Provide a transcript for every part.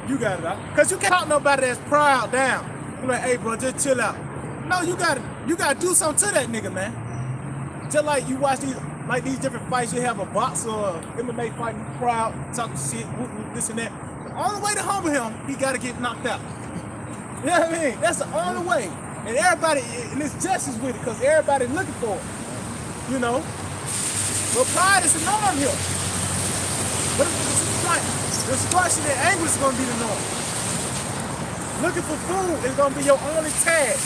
You got it out. Cause you can't talk nobody that's proud down. You like, hey bro, just chill out. No, you gotta do something to that nigga, man. Just like you watch these different fights, you have a boxer or MMA fighting, proud, talking shit, this and that. The only way to humble him, he gotta get knocked out. You know what I mean? That's the only way. And everybody, and it's justice with it, because everybody's looking for it. You know? But pride is the norm here. But destruction and anger is gonna be the norm. Looking for food is gonna be your only task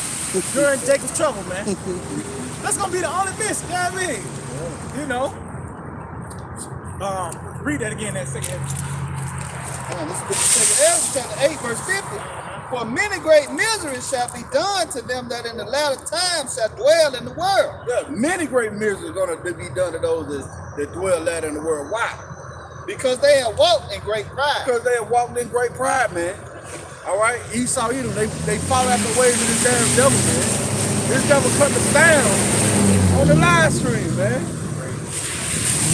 during Jacob's trouble, man. That's gonna be the only mission, you know what I mean? You know? Read that again, that second. This is Ezra chapter 8, verse 50. For many great miseries shall be done to them that in the latter time shall dwell in the world. Yeah, many great miseries are going to be done to those that dwell latter in the world. Why? Because they have walked in great pride. Because they have walked in great pride, man. All right? Esau, Edom, they follow after the ways of this damn devil, man. This devil cut us down on the live stream, man.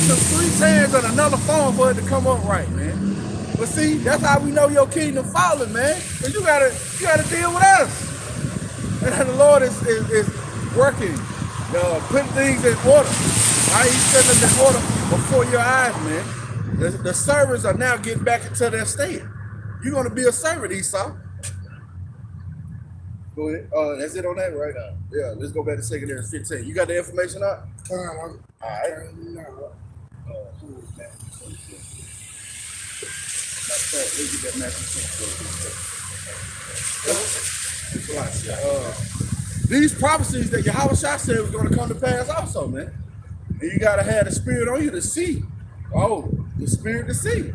Took 3 times on another phone for it to come up right, man. But see, that's how we know your kingdom falling, man. Because you gotta deal with us. And the Lord is working, putting things in order. Right? He's setting them in order before your eyes, man. The servants are now getting back into their state. You're gonna be a servant, Esau. Go ahead. That's it on that, right? Yeah, let's go back to 2 Corinthians 15. You got the information up? All right. These prophecies that Yahawashi said was going to come to pass also, man. And you got to have the spirit on you to see. Oh, the spirit to see.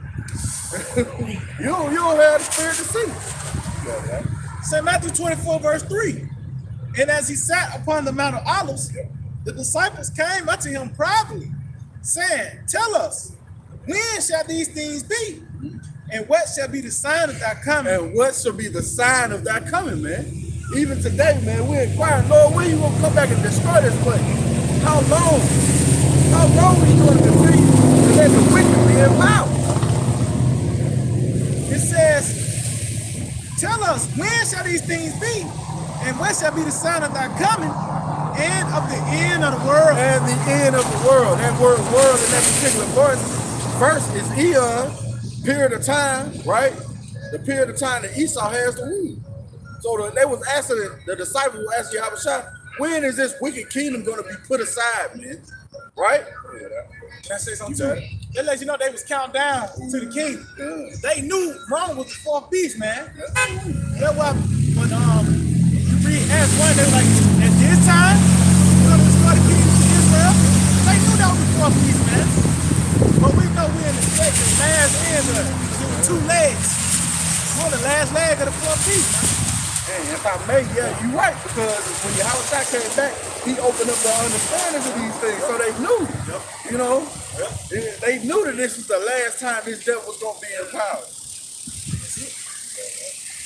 you don't have the spirit to see. St. Matthew 24, verse 3. And as he sat upon the Mount of Olives, the disciples came unto him privately, saying, tell us, when shall these things be? And what shall be the sign of thy coming? And what shall be the sign of thy coming, man? Even today, man, we're inquiring, Lord, when you going to come back and destroy this place? How long? How long are you going to continue to let the wicked be in power? It says, tell us, when shall these things be? And what shall be the sign of thy coming? And of the end of the world. And the end of the world. That word world in that particular verse is eon. Period of time, right? The period of time that Esau has to rule. So they was asking, the disciples were asking Yahawashi, when is this wicked kingdom going to be put aside, man? Right? Can I say something too? They let you know they was counting down to the kingdom. They knew Rome was the 4th beast, man. That's why when you read Acts 1, they were like, at this time, we're going to restore the kingdom to Israel. They knew that was the 4th beast, man. But we know we're in the state, the last end of it. There were 2 legs. We're the last leg of the 4th beast, man. And if I may, yeah, you're right, because when Yahawashi came back, he opened up the understanding of these things, so they knew, you know, they knew that this was the last time this devil was going to be in power.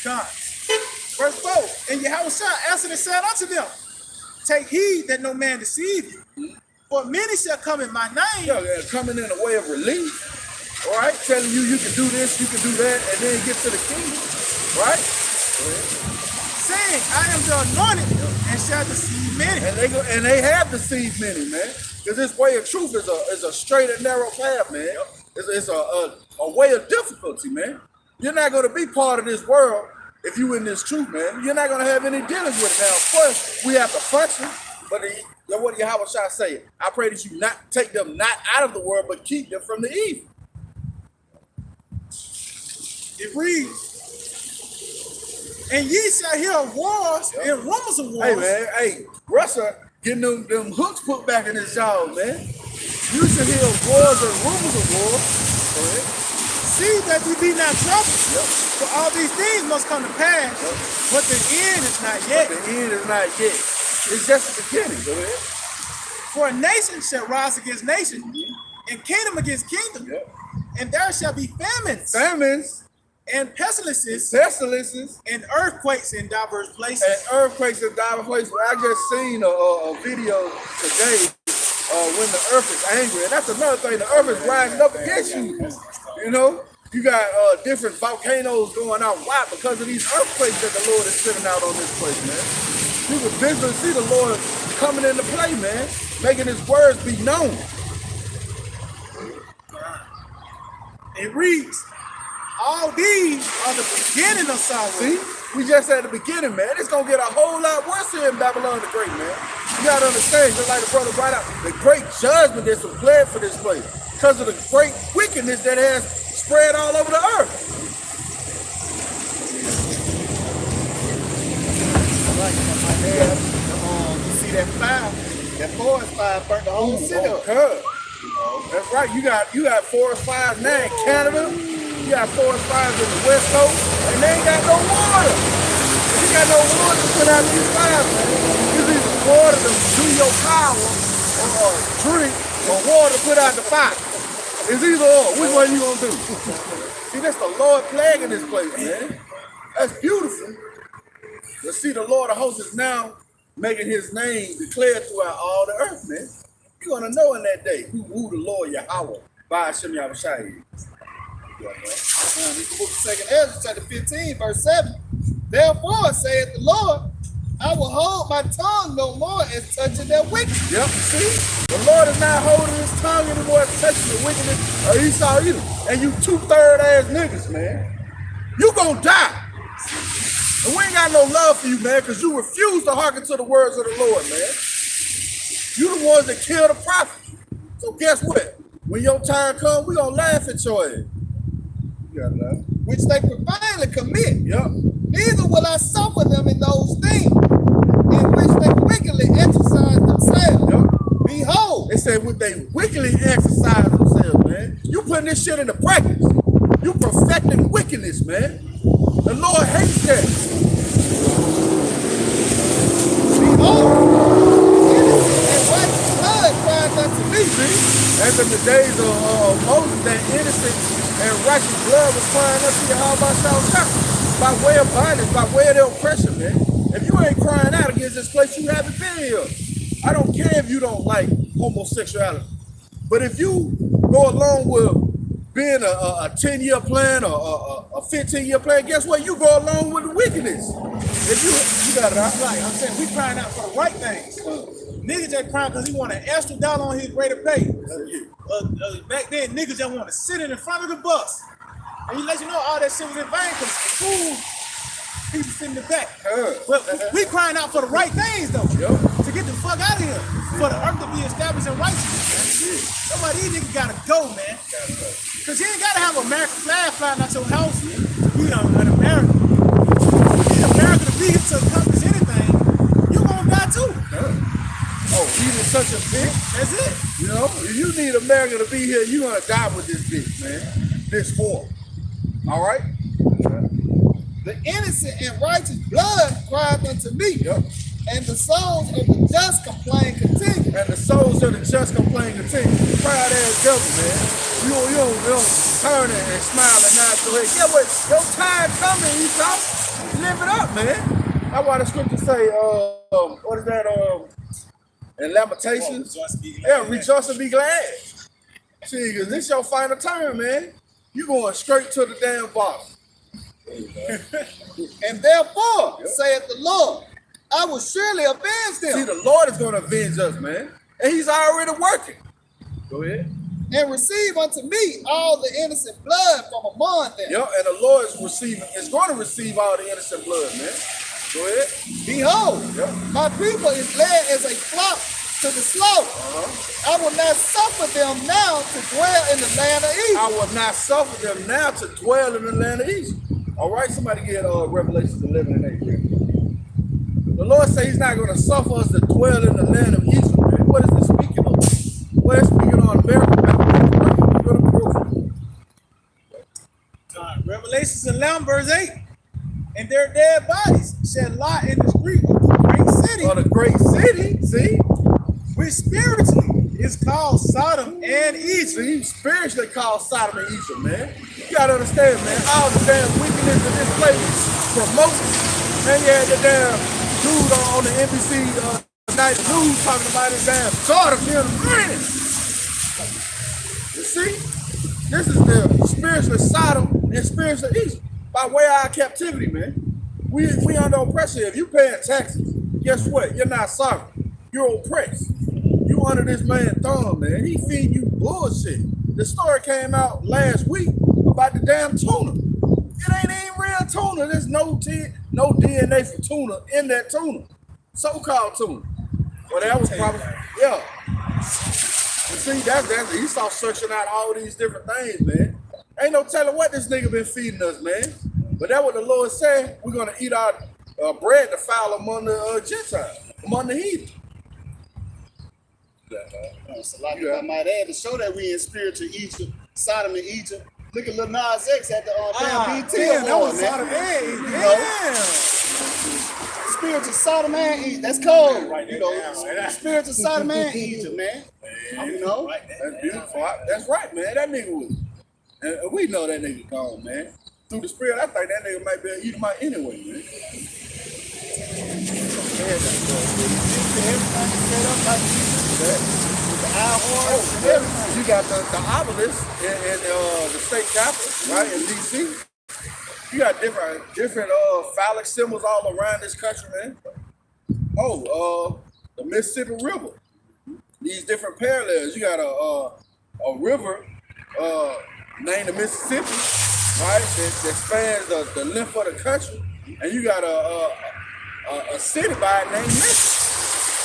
John, verse 4, and Yahawashi answered and said unto them, take heed that no man deceive you. For many shall come in my name. Yeah, coming in a way of relief, all right? Telling you can do this, you can do that, and then get to the kingdom, right? Saying, I am the anointed, and shall deceive many. And they have deceived many, man. Because this way of truth is a straight and narrow path, man. It's a way of difficulty, man. You're not going to be part of this world if you in this truth, man. You're not going to have any dealings with it. Now, of course, we have to function, but what did Yahawashi say? I pray that you not take them not out of the world, but keep them from the evil. It reads, and ye shall hear of wars and rumors of wars. Hey, man, Russia getting them hooks put back in his jaws, man. You should hear of wars and rumors of wars. See that we be not troubled. For all these things must come to pass, but the end is not yet. But the end is not yet. It's just the beginning. Go ahead. For a nation shall rise against nation, and kingdom against kingdom, and there shall be famines. And pestilences, and earthquakes in diverse places. I just seen a video today when the earth is angry, and that's another thing. The earth is rising up against you. You know, You got different volcanoes going out. Why? Because of these earthquakes that the Lord is sending out on this place, man. You can visually see the Lord coming into play, man, making his words be known. It reads, all these are the beginning of sorrow. See? We just at the beginning, man. It's gonna get a whole lot worse here in Babylon the Great, man. You gotta understand, just like the brother brought out, the great judgment that's prepared for this place because of the great wickedness that has spread all over the earth. You see that fire? That forest fire burnt the whole city up. That's right. You got forest fires now in Canada. You got forest fires in the West Coast, and they ain't got no water. You got no water to put out these fires, man. You need water to do your power, or drink, or water to put out the fire. It's either or. Which one you gonna do? See, that's the Lord plaguing this place, man. That's beautiful. But see, the Lord of hosts is now making his name declared throughout all the earth, man. You're gonna know in that day who the Lord Yahawah, bahasham Yahawashi is. This the book of 2nd Ezra, chapter 15, verse 7. Therefore, saith the Lord, I will hold my tongue no more as touching their wickedness. Yep, see? The Lord is not holding his tongue anymore as touching the wickedness of Esau either. And you 2/3 ass niggas, man. You gonna die. And we ain't got no love for you, man, because you refuse to hearken to the words of the Lord, man. You the ones that killed the prophet. So guess what? When your time comes, we gonna laugh at your ass. Which they profanely commit. Yep. Neither will I suffer them in those things in which they wickedly exercise themselves. Yep. Behold, They said what they wickedly exercise themselves, man. You putting this shit into practice. You perfecting wickedness, man. The Lord hates that. behold, innocent and righteous blood cries unto me. See? As in the days of Moses, that innocent and righteous blood was crying unto Yahawashi by way of bondage, by way of the oppression, man. If you ain't crying out against this place, you haven't been here. I don't care if you don't like homosexuality. But if you go along with being a 10-year plan or a 15-year plan, guess what? You go along with the wickedness. If you got it out. Like I'm saying, we crying out for the right things. Niggas just crying because he want an extra dollar on his rate of pay. Back then, niggas just want to sit in front of the bus. And he let you know all that shit was in vain because the fool, people sit in the back. But we crying out for the right things, though. To get the fuck out of here. For the earth to be established in righteousness. Some of these niggas gotta go, man. Because you ain't gotta have an American flag flying out your house. You know, an American. You need America to be here to accomplish anything. You gonna die too. Oh, he's such a bitch. That's it. You know, if you need America to be here, you're gonna die with this bitch, man. This war. All right? The innocent and righteous blood cried unto me. And the souls of the just complain continue. And the souls of the just complain continue. Proud ass devil, man. You don't turn and smile and nod your head. Yeah, what? Your time coming, Esau. Live it up, man. That's why the scripture say, what is that? In Lamentations? Rejoice and be glad. See, because this your final turn, man. You going straight to the damn bottom. And therefore, saith the Lord, I will surely avenge them. See, the Lord is going to avenge us, man. And he's already working. Go ahead. And receive unto me all the innocent blood from among them. And the Lord is going to receive all the innocent blood, man. Go ahead. Behold, my people is led as a flock to the slaughter. I will not suffer them now to dwell in the land of Egypt. I will not suffer them now to dwell in the land of Egypt. All right, somebody get Revelation 11 and 8 here. The Lord says he's not going to suffer us to dwell in the land of Egypt, man. What is this speaking of? Well, it's speaking on America, man. We're going to prove it. Revelation 11, verse 8. And their dead bodies shall lie in the street of the great city. Of the great city, see? Which spiritually is called Sodom and Egypt. See, spiritually called Sodom and Egypt, man. You got to understand, man, all the damn wickedness in this place promotes. Man, you had the damn dude on the NBC night news talking about his damn daughter being running. You see? This is the spiritual Sodom and spiritual Egypt by way of our captivity, man. We under oppression. If you paying taxes, guess what? You're not sovereign. You're oppressed. You under this man's thumb, man. He feeding you bullshit. The story came out last week about the damn tuna. It ain't even real tuna. There's no DNA for tuna in that tuna. So-called tuna. Well, that was probably, yeah. You see, that's Esau searching out all these different things, man. Ain't no telling what this nigga been feeding us, man. But that's what the Lord said. We're going to eat our bread to foul among the Gentiles, among the heathen. So like if I might add, to show that we in spiritual Egypt, Sodom and Egypt. Look at Lil Nas X at the damn BT damn, that Award, was man. Sodom and Egypt. You know? Damn. Spiritual Sodom and Egypt. That's cold. Write that You know, down, right? spiritual Sodom and Egypt, man. You know? That's beautiful. That's right, man. That nigga was, and we know that nigga gone, man. Through the spirit, I think that nigga might be an Edomite anyway, man. You got the obelisk in the state capitol, right, in D.C. You got different phallic symbols all around this country, man. The Mississippi River. These different parallels. You got a river named the Mississippi, right? That spans the length of the country, and you got a city by it named Memphis.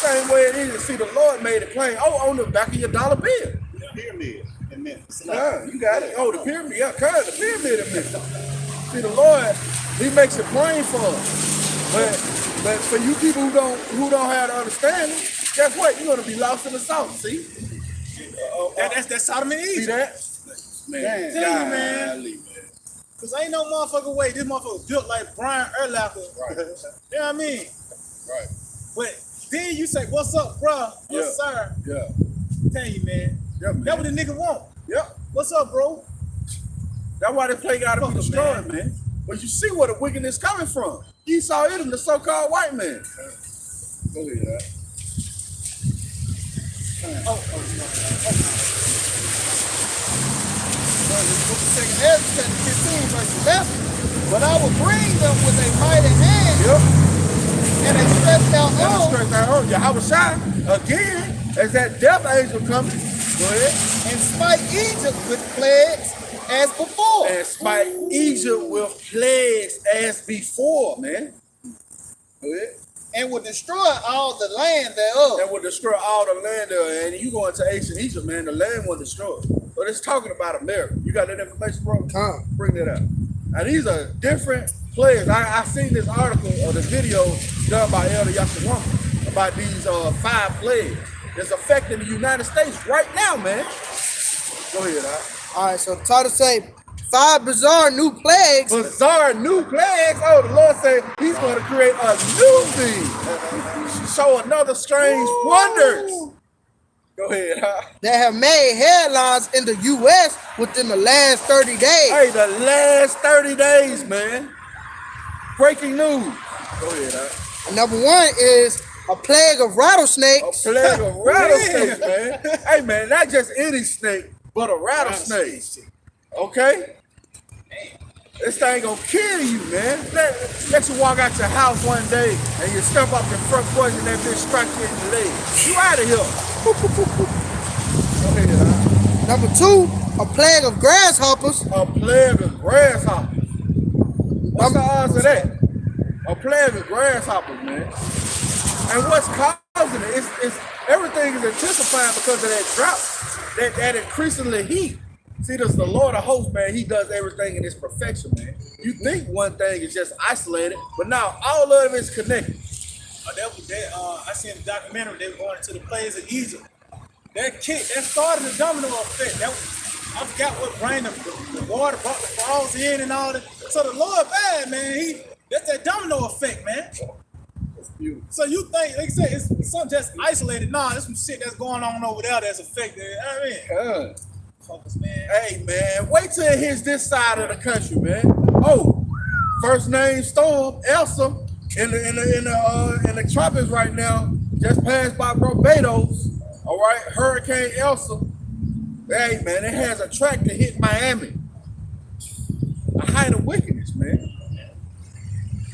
Same way it is. See, the Lord made it plain. On the back of your dollar bill. The pyramid in Memphis. Yeah, you got it. The pyramid. Yeah, the pyramid in Memphis. See, the Lord, He makes it plain for us. But for you people who don't have the understanding, guess what? You're gonna be lost in the sauce. See? That's Sodom and See Egypt. that? Man, Tell you, man. golly, man. Cause ain't no motherfucking way this motherfucker built like Brian Urlacher. Right. You know what I mean? Right. But then you say, "What's up, bruh? Yes, sir." Yeah. Tell you, man. Yeah, man. That's what the nigga want. Yep. What's up, bro? That's why this play gotta be Fuck 'em, destroyed, man. But you see where the wickedness coming from. Esau Edom, the so-called white man. Go ahead, Second Ezra 15 verse 11. But I will bring them with a mighty hand Yep. and a stretched out Now arm stress out on Yahawashi again as that death angel coming. Go ahead. and smite Egypt with plagues as before. And smite Egypt with plagues as before, man. Go ahead. And will destroy all the land thereof. That will destroy all the land there. And you go into ancient Egypt, man, the land was destroyed. But it's talking about America. You got that information, bro? Bring that up. Now these are different plagues. I seen this article or this video done by Elder Yahawah about these 5 plagues that's affecting the United States right now, man. Go ahead, All right, so the title say 5 bizarre new plagues. Bizarre new plagues. Oh, the Lord said He's going to create a new thing. Show another strange wonders. Go ahead, That have made headlines in the U.S. within the last 30 days. Hey, the last 30 days, man. Breaking news. Go ahead, And number 1 is a plague of A rattlesnakes. plague of rattlesnakes, man. Hey, man, not just any snake, but a rattlesnake. Okay? This thing gonna kill you, man. Let you walk out your house one day and you step up your front porch and that bitch strike you in the leg. You out of here. Go ahead, Number 2, a plague of grasshoppers. A plague of grasshoppers. What's the odds of that? A plague of grasshoppers, man. And what's causing it? It's everything is intensifying because of that drought, that increasingly heat. See, this the Lord of hosts, man. He does everything in His perfection, man. You think one thing is just isolated, but now all of it is connected. I seen the documentary. They were going into the plagues of Egypt. That started the domino effect. I forgot what brought the water, brought the frogs in and all that. So the Lord bad, man. That's that domino effect, man. So you think, like I said, it's something just isolated. Nah, there's some shit that's going on over there that's affected. I mean, focus, man. Hey, man, wait till it hits this side of the country, man. Oh, first name storm, Elsa, in the tropics right now, just passed by Barbados. All right, Hurricane Elsa. Hey, man, it has a track to hit Miami. A height of wickedness, man.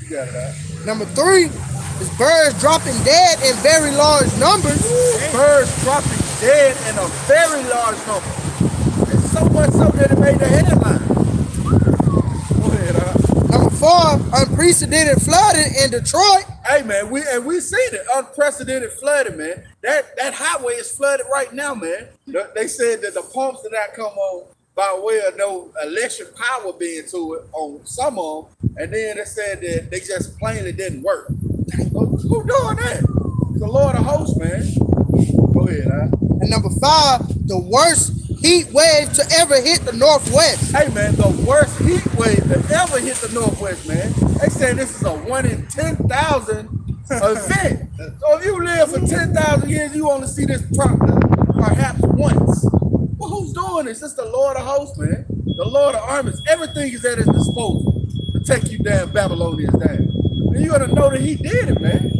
You got it out. Number 3 is birds dropping dead in very large numbers. Birds dropping dead in a very large number. It's so much so that it made the headline. Go ahead, Number 4, unprecedented flooding in Detroit. Hey, man, we seen it. Unprecedented flooding, man. That highway is flooded right now, man. They said that the pumps did not come on by way of no electric power being to it on some of them, and then they said that they just plainly didn't work. Who doing that? The Lord of Hosts, man. Go ahead, And number 5, the worst heat wave to ever hit the Northwest. Hey, man, the worst heat wave that ever hit the Northwest, man. They say this is a 1 in 10,000 event. So if you live for 10,000 years, you only see this perhaps once. Well, who's doing this? It's the Lord of Hosts, man. The Lord of Armies. Everything is at his disposal to take you down, Babylonians down. And you gotta know that he did it, man.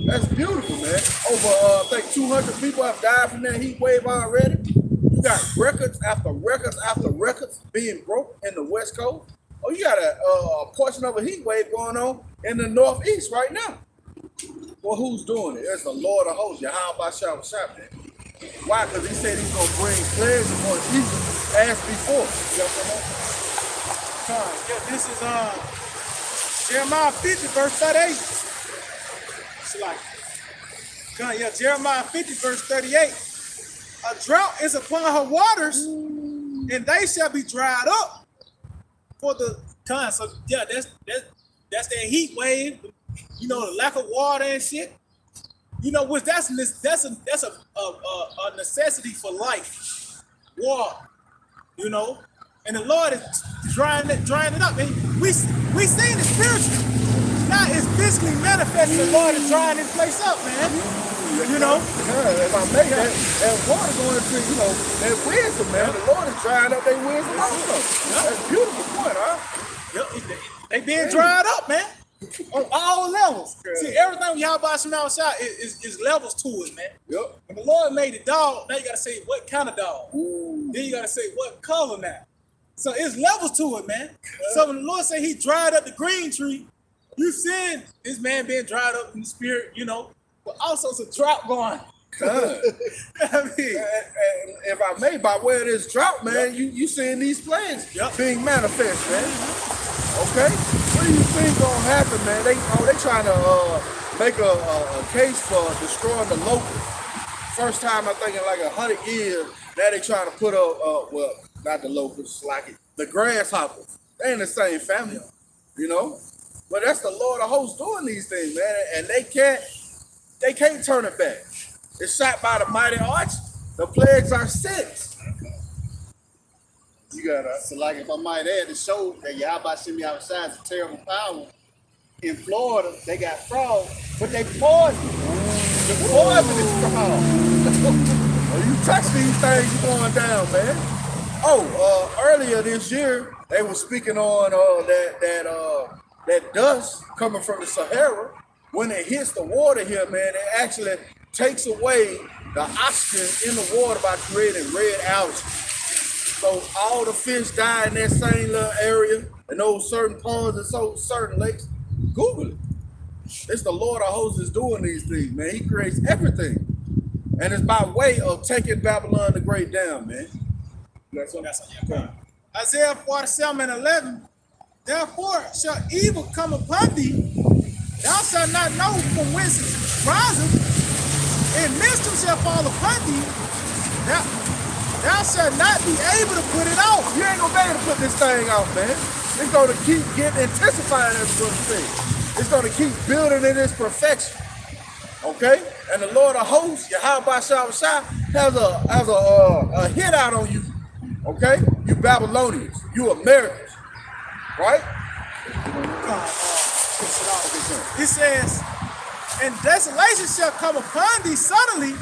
That's beautiful, man. Over, I think 200 people have died from that heat wave already. You got records after records after records being broke in the West Coast. Oh, you got a portion of a heat wave going on in the Northeast right now. Well, who's doing it? It's the Lord of Hosts, Yahawashi, man. Why? Because he said he's going to bring plagues upon Egypt as before. You got something else? Yeah, this is Jeremiah 50, verse 38. It's like, yeah, Jeremiah 50, verse 38. A drought is upon her waters, and they shall be dried up for the time. So yeah, that's that heat wave. You know, the lack of water and shit. You know, which that's a necessity for life. Water. You know, and the Lord is drying it up. And we seen it spiritually. Now it's physically manifesting. The Lord is drying this place up, man. You know? Yeah, if I make that water going to, you know, that wisdom, man. The Lord is drying up their wisdom also. That's a beautiful point, huh? They being dried up, man. On all levels. See, everything with Yahawashi is levels to it, man. Yep. When the Lord made the dog, now you gotta say what kind of dog. Ooh. Then you gotta say what color now. So it's levels to it, man. So when the Lord said he dried up the green tree, you seen this man being dried up in the spirit, you know, but also some drought going. I mean, if I may, by way of this drought, man, you seeing these plagues being manifest, man. Okay, what do you think gonna happen, man? They trying to make a case for destroying the locusts. First time I think in like 100 years. Now they trying to put up well, not the locusts, like the grasshoppers. They in the same family, you know. But that's the Lord of Hosts doing these things, man, and they can't turn it back. It's shot by the mighty arch. The plagues are sent. You got us. So, like, if I might add, to show that Yahawashi outside is a terrible power. In Florida, they got frogs, but they poison. The poison is strong. When you touch these things, you going down, man. Oh, earlier this year, they were speaking on that dust coming from the Sahara. When it hits the water here, man, it actually takes away the oxygen in the water by creating red algae. So all the fish die in that same little area, and those certain ponds and so certain lakes. Google it. It's the Lord of Hosts is doing these things, man. He creates everything. And it's by way of taking Babylon the Great down, man. That's Isaiah 47:11. Therefore shall evil come upon thee. Thou shalt not know from whence it riseth, and mischief shall fall upon thee. Thou shalt not be able to put it off. You ain't gonna be able to put this thing out, man. It's gonna keep getting intensifying as good thing. It's gonna keep building in its perfection. Okay? And the Lord of Hosts, Yahawashi, has a hit out on you. Okay? You Babylonians, you Americans. Right? It says, and desolation shall come upon thee suddenly,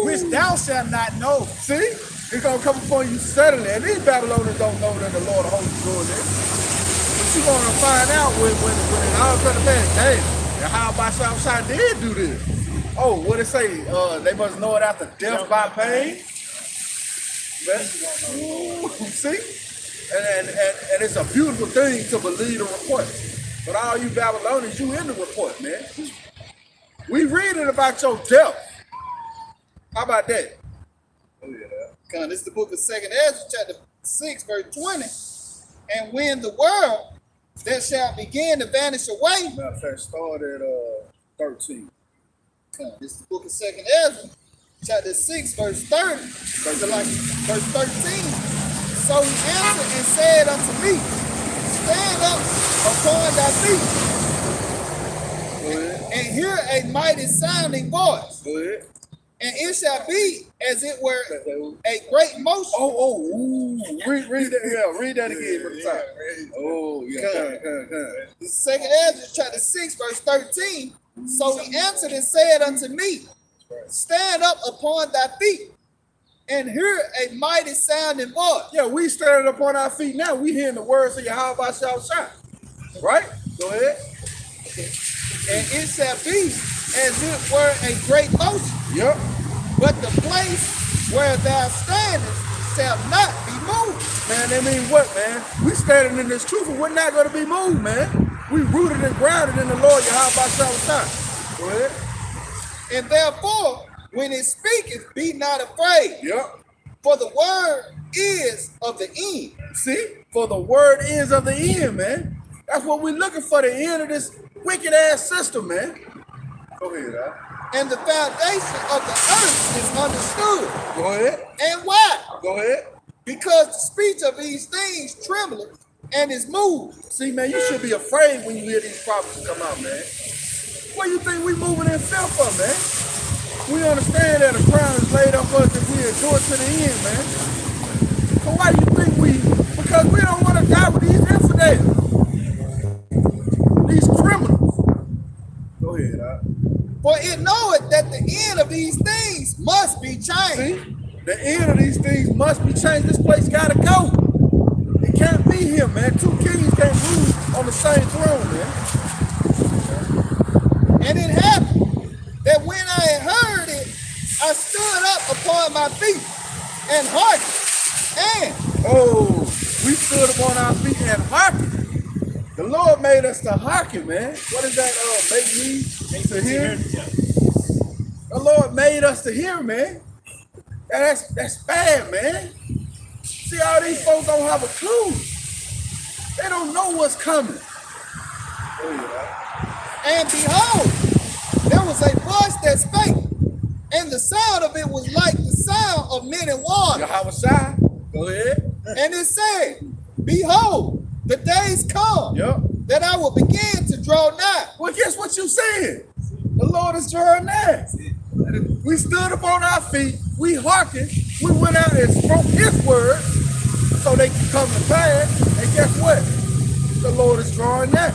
which thou shalt not know. See? It's going to come upon you suddenly. And these Babylonians don't know that the Lord of Hosts is doing this. But you're going to find out when it all comes to pass. Damn, Yahawashi did do this. Oh, what it say? They must know it after death by pain. man. Ooh, see? And it's a beautiful thing to believe the report. But all you Babylonians, you in the report, man. We reading about your death. How about that? Oh, yeah. This is the book of 2nd Ezra, chapter 6, verse 20. And when the world that shall begin to vanish away. Matter of fact, start at 13. This is the book of 2nd Ezra, chapter 6, verse 30. Verse 13. So he answered and said unto me, stand up upon thy feet, and hear a mighty sounding voice. Go ahead. And it shall be as it were a great motion. Read that. Yeah, read that again from the top. Oh, yeah. The 2nd Ezra, chapter 6, verse 13. So he answered and said unto me, stand up upon thy feet, and hear a mighty sounding voice. Yeah, we standing up on our feet now. We hearing the words of Yahawashi. Right? Go ahead. And it shall be as it were a great motion. Yep. But the place where thou standest shall not be moved. Man, that mean what, man? We standing in this truth and we're not going to be moved, man. We rooted and grounded in the Lord Yahawashi. Go ahead. And therefore, when it speaketh, be not afraid. Yep. For the word is of the end. See? For the word is of the end, man. That's what we're looking for, the end of this wicked ass system, man. Go ahead, And the foundation of the earth is understood. Go ahead. And why? Go ahead. Because the speech of these things trembleth and is moved. See, man, you should be afraid when you hear these prophets come out, man. What do you think we moving in fear for, man? We understand that a crown is laid up us if we endure to the end, man. So why do you think because we don't want to die with these infidels, these criminals. Go ahead, For it knoweth that the end of these things must be changed. See? The end of these things must be changed. This place gotta go. It can't be here, man. Two kings can't rule on the same throne, man. And it happened that when I had heard it, I stood up upon my feet and hearkened. And we stood upon our feet and hearkened. The Lord made us to hearken, man. What does that make me to hear? The Lord made us to hear, man. That's bad, man. See, all these folks don't have a clue. They don't know what's coming. And behold, there was a voice that spake, and the sound of it was like the sound of many waters. Yahawashi, go ahead. And it said, behold, the days come that I will begin to draw nigh. Well, guess what you said? The Lord is drawing nigh. We stood upon our feet, we hearkened, we went out and spoke his word so they can come to pass. And guess what? The Lord is drawing nigh.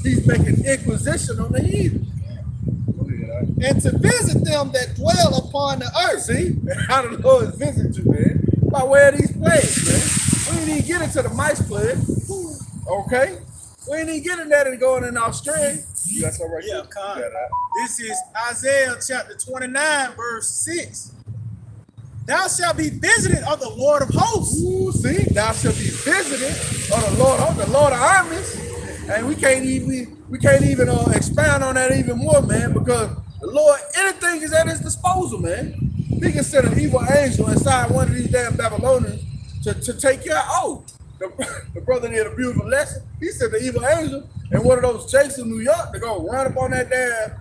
He's making inquisition on the heathen. And to visit them that dwell upon the earth. See? How the Lord visit you, man. By way of these plagues, man. We didn't even get into the mice plague. Okay? We ain't even getting that and going in Australia. You got something right Yeah, there? Con. You got that. This is Isaiah chapter 29, verse 6. Thou shalt be visited of the Lord of hosts. Ooh, see, thou shalt be visited of the Lord of armies. And we can't even expound on that even more, man, because the Lord, anything is at his disposal, man. He can send an evil angel inside one of these damn Babylonians to take care of. The brother did a beautiful lesson. He sent the evil angel and one of those jakes in New York to go run up on that damn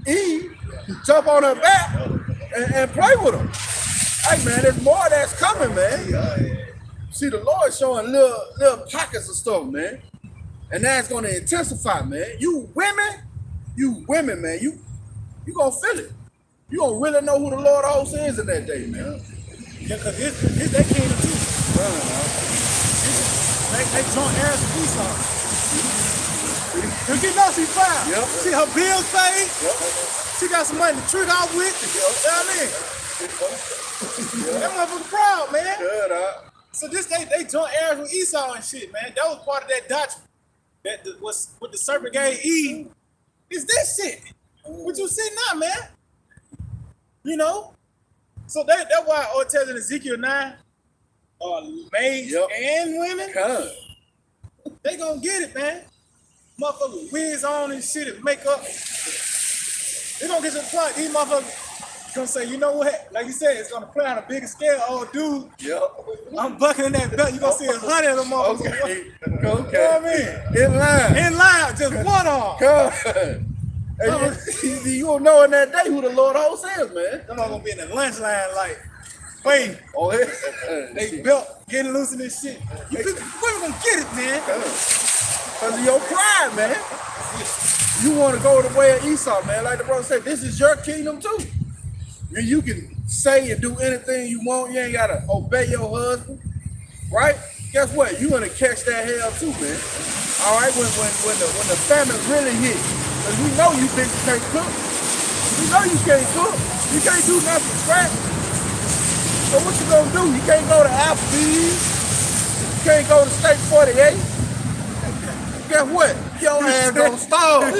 Eve, jump on her back, and play with her. Hey, man, there's more that's coming, man. See, the Lord showing little pockets of stuff, man. And that's going to intensify, man. You women, man, you going to feel it. You going to really know who the Lord of hosts is in that day, man. Yeah, because it's that kingdom too. They joint heirs with Esau. Cause you know she fine. Yep. See her bills paid. Yep. She got some money to trick off with. You know what I mean? That motherfucker proud, man. Good, So they joint heirs with Esau and shit, man. That was part of that doctrine. That was what the serpent gave Eve. Is this shit? What you see now, man? You know? So that's why it tells in Ezekiel 9, maids Yep. and women, Con. they gonna get it, man. Motherfuckers with wigs on and shit and makeup. They gonna get to the point. These motherfuckers gonna say, you know what? Like you said, it's gonna play on a bigger scale. Oh, dude, Yep. I'm bucking in that belt. You gonna see 100 of them motherfuckers. Okay. You know what Okay. I mean? In line. In line, just one arm. Con. And you don't know in that day who the Lord host is, man. Them all gonna be in the lunch line like, wait, Oh, they belt getting loose in this shit. You people, where we gonna get it, man? Because of your pride, man. You want to go the way of Esau, man. Like the brother said, this is your kingdom too. And you can say and do anything you want. You ain't got to obey your husband, right? Guess what? You're going to catch that hell too, man. All right? When the famine really hit. Because we know you bitches can't cook. We know you can't cook. You can't do nothing scratch. So what you going to do? You can't go to Applebee's. You can't go to Steak 48. Guess what? Your ass gonna starve.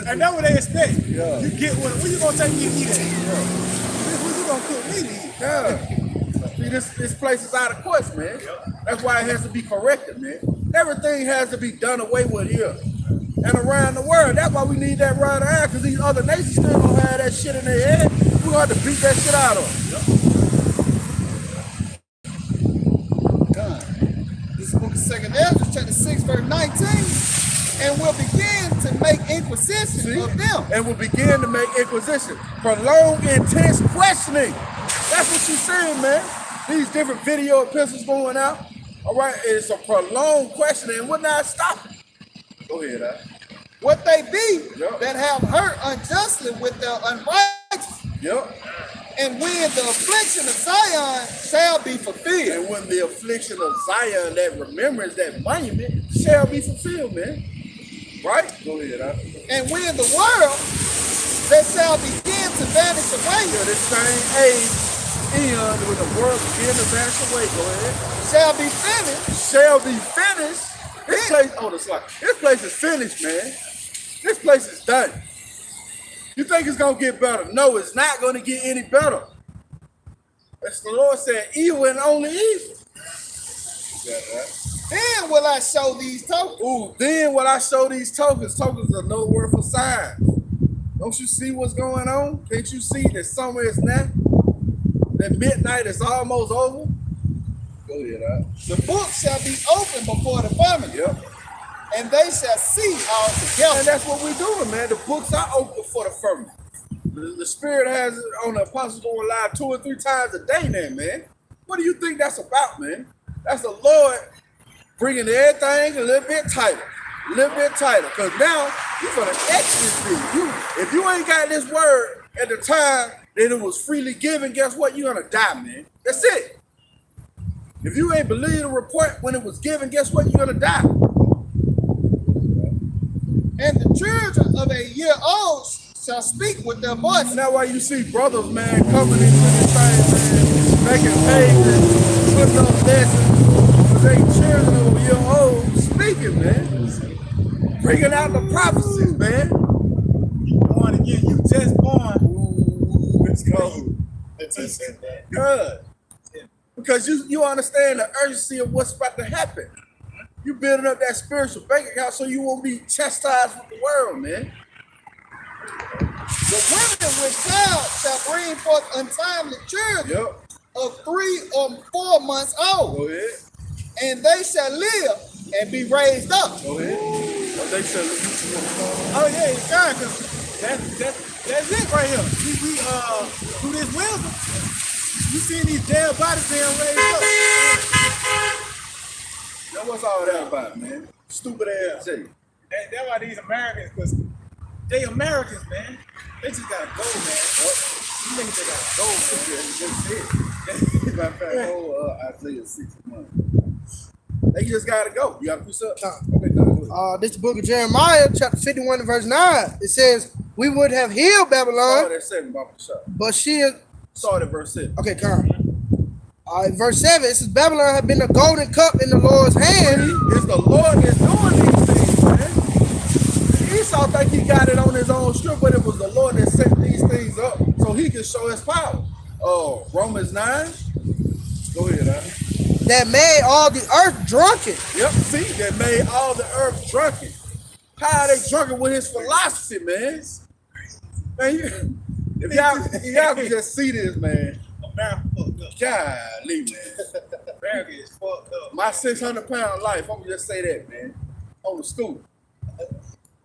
And that's what they expect. Yeah. You get one. Where you gonna take me to eat at? Where you gonna cook me to eat? Yeah. See, this place is out of course, man. That's why it has to be corrected, man. Everything has to be done away with here and around the world. That's why we need that right around, because these other nations still gonna have that shit in their head. We're gonna have to beat that shit out of them. This book of 2nd Ezra, chapter 6, verse 19, and will begin to make inquisition of them. And will begin to make inquisition. Prolonged, intense questioning. That's what you're saying, man. These different video epistles going out. All right, it's a prolonged questioning, and we're not stopping. Go ahead, What they be Yep. that have hurt unjustly with their unrighteousness. Yep. And when the affliction of Zion shall be fulfilled. And when the affliction of Zion, that remembrance, that monument, shall be fulfilled, man. Right? Go ahead, And when the world that shall begin to vanish away Yeah, this same age, eon, when the world begin to vanish away, go ahead. shall be finished. Shall be finished. This place, this place is finished, man. This place is done. You think it's gonna get better? No, it's not gonna get any better. As the Lord said, evil and only evil. Then will I show these tokens. Ooh, then when I show these tokens, tokens are no word for signs. Don't you see what's going on? Can't you see that somewhere it's not? That midnight is almost over? Go ahead, The book shall be opened before the firmament. Yep. And they shall see all together. And that's what we're doing, man. The books are open for the firmament. The Spirit has it on the apostles going live 2 or 3 times a day now, man. What do you think that's about, man? That's the Lord bringing everything a little bit tighter. A little bit tighter. Because now you're going to exit thing. If you ain't got this word at the time that it was freely given, guess what? You're going to die, man. That's it. If you ain't believe the report when it was given, guess what? You're going to die. And the children of a year old shall speak with their voice. And that's why you see brothers, man, coming into this thing, man, making pages, putting up lessons, because they children of a year old speaking, man. Bringing out the prophecies, man. Going to get you just born. Ooh, it's cold. Good. Because you understand the urgency of what's about to happen. You building up that spiritual bank account so you won't be chastised with the world, man. The women with child shall bring forth untimely children Yep. of 3 or 4 months old, Go ahead. and they shall live and be raised up. Go ahead. Oh, they said, Oh yeah, it's fine, cause that's it right here. We through this wisdom, you seeing these dead bodies being raised up. now what's all that about, man? Stupid ass shit. That's why these Americans, cause they Americans, man. They just gotta go, man. You niggas they gotta go. That's it. Matter of fact, Isaiah 61. They just gotta go. You gotta do something. Okay, no, This book of Jeremiah, chapter 51 and verse 9. It says, we would have healed Babylon, that's 7 about the shot. but she is... Start at verse 7. Okay, come. Verse 7, it says, Babylon had been a golden cup in the Lord's hand. It's the Lord that's doing these things, man. Esau think he got it on his own strip, but it was the Lord that set these things up so he could show his power. Romans 9. Go ahead, huh? that made all the earth drunken. Yep, see, that made all the earth drunken. How are they drunken with his philosophy, man? Man, if y'all can just see this, man. America fucked up. Golly, man. America is fucked up. My 600-pound life, I'm gonna just say that, man. On the scooter.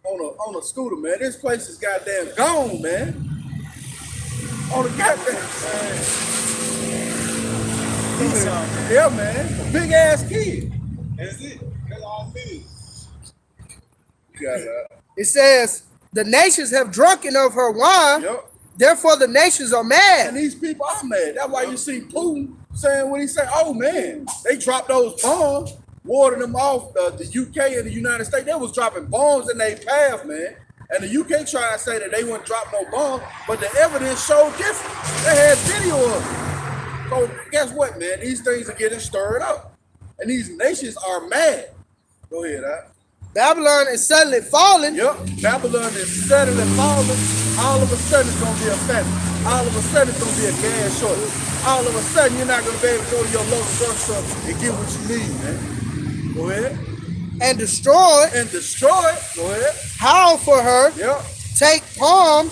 On a scooter, man. This place is goddamn gone, man. On the goddamn, man. Yeah, man. A big ass kid. That's it. That's all it is. It says, the nations have drunken of her wine, Yep. therefore the nations are And mad. these people are mad. That's why you see Putin saying what he say. Oh man, they dropped those bombs, warding them off the UK and the United States. They was dropping bombs in their path, man. And the UK tried to say that they wouldn't drop no bombs, but the evidence showed different. They had video of it. So guess what, man? These things are getting stirred up, and these nations are mad. Go ahead, huh? Babylon is suddenly falling. Yep, Babylon is suddenly falling. All of a sudden it's gonna be a famine. All of a sudden it's gonna be a gas shortage. All of a sudden you're not gonna be able to go to your local grocery store and get what you need, man. Go ahead. And destroy. And destroy it. Go ahead. Howl for her. Yep. Take palm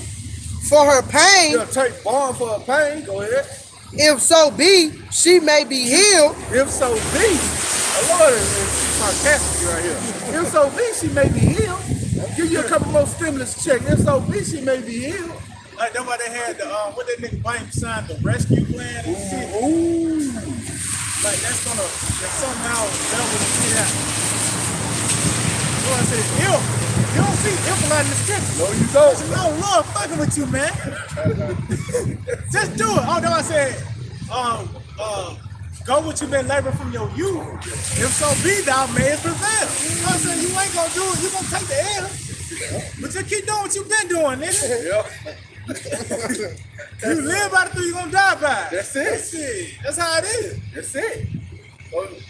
for her pain. You'll take bomb for a pain. Go ahead. If so be, she may be healed. If so be, the Lord is sarcastic right here. If so be, she may be healed. Give you a couple more stimulus checks. If so be, she may be healed. Like that's why they had the what that nigga Biden signed the rescue plan and shit. Ooh. Like that's somehow double the shit out. So I said, if you don't see if a lot in the scripture. No, you don't. No, Lord fucking with you, man. Just do it. Oh no, I said, go what you been laboring from your youth. If so be thou mayest prevail. I said, you ain't gonna do it, you gonna take the L. But just keep doing what you been doing, nigga. Yep. You live by the thing, you gonna die by it. That's it. That's it. That's how it is. That's it.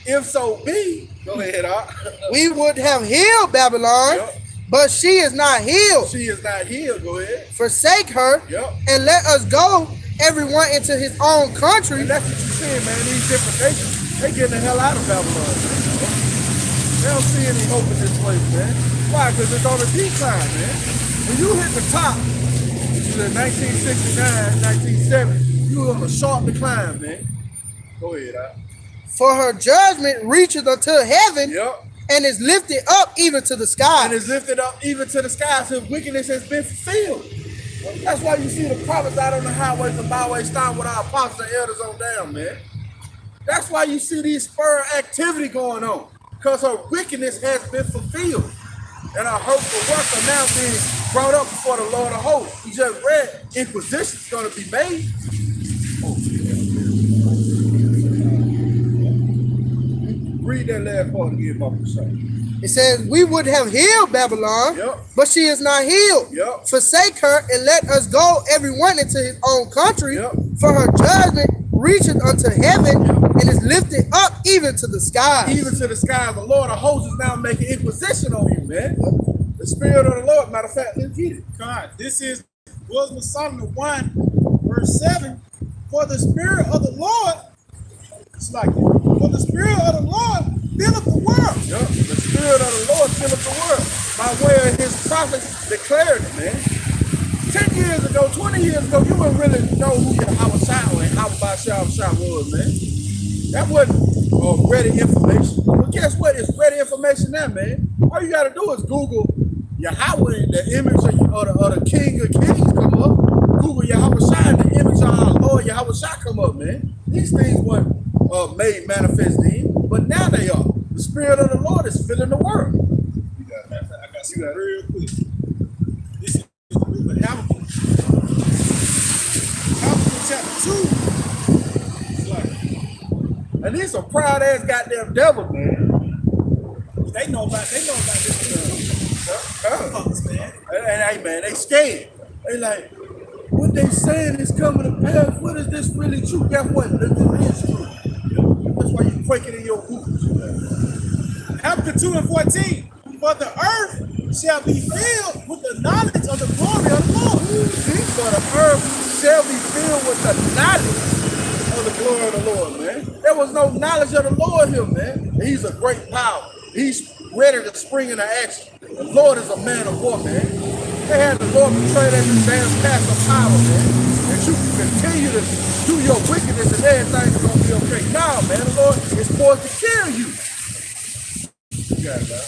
If so be, go ahead, Art. We would have healed Babylon, Yep. but she is not healed. She is not healed. Go ahead. Forsake her, Yep. and let us go, everyone into his own country. And that's what you're seeing, man. These different nations, they getting the hell out of Babylon. Man. They don't see any hope in this place, man. Why? Because it's on a decline, man. When you hit the top, which is in 1969, 1970, you were on a sharp decline, man. Go ahead, Art. For her judgment reacheth unto heaven, Yep. and is lifted up even to the sky. And is lifted up even to the skies. His wickedness has been fulfilled. That's why you see the prophets out on the highways and byways starting with our apostles and elders on down, man. That's why you see these spur activity going on. Because her wickedness has been fulfilled. And our hurtful works are now being brought up before the Lord of hosts. We just read inquisition is going to be made. Read that last part again, Papa Shah. It says, we would have healed Babylon, Yep. but she is not healed. Yep. Forsake her, and let us go, everyone into his own country. Yep. For her judgment reacheth unto heaven, and is lifted up even to the skies. Even to the skies, the Lord of hosts is now making inquisition on you, man. The Spirit of the Lord, matter of fact, let's get it. God, this is Wisdom of Solomon 1, verse 7. For the Spirit of the Lord, it's like it. For the Spirit of the Lord filleth the world. Yep. The Spirit of the Lord filleth the world. By way of his prophets declared it, man. 10 years ago, 20 years ago, you wouldn't really know who Yahawashi and Bahasham was, man. That wasn't ready information. But guess what? It's ready information now, man. All you got to do is Google Yahawah and the image of the King of Kings come up. Google Yahawashi and the image of our Lord Yahawashi come up, man. These things weren't made manifest then, but now they are. The Spirit of the Lord is filling the world. I got some real quick. This is the book of Habakkuk. Habakkuk chapter 2. It's like, And these some proud ass goddamn devils, man. they know about this. Fuckers, man. And hey, man, they scared. They like, what they saying is coming to pass. What is this really true? Guess what? This is true. That's why you quaking in your boots. Habakkuk 2 and 14. For the earth shall be filled with the knowledge of the glory of the Lord. See, for the earth shall be filled with the knowledge of the glory of the Lord, man. There was no knowledge of the Lord here, man. He's a great power. He's ready to spring into action. The Lord is a man of war, man. They had the Lord portrayed as this damn pass of power, man. And you can continue to do your wickedness and everything's gonna be okay. Nah, man, the Lord is supposed to kill you. You got it, man.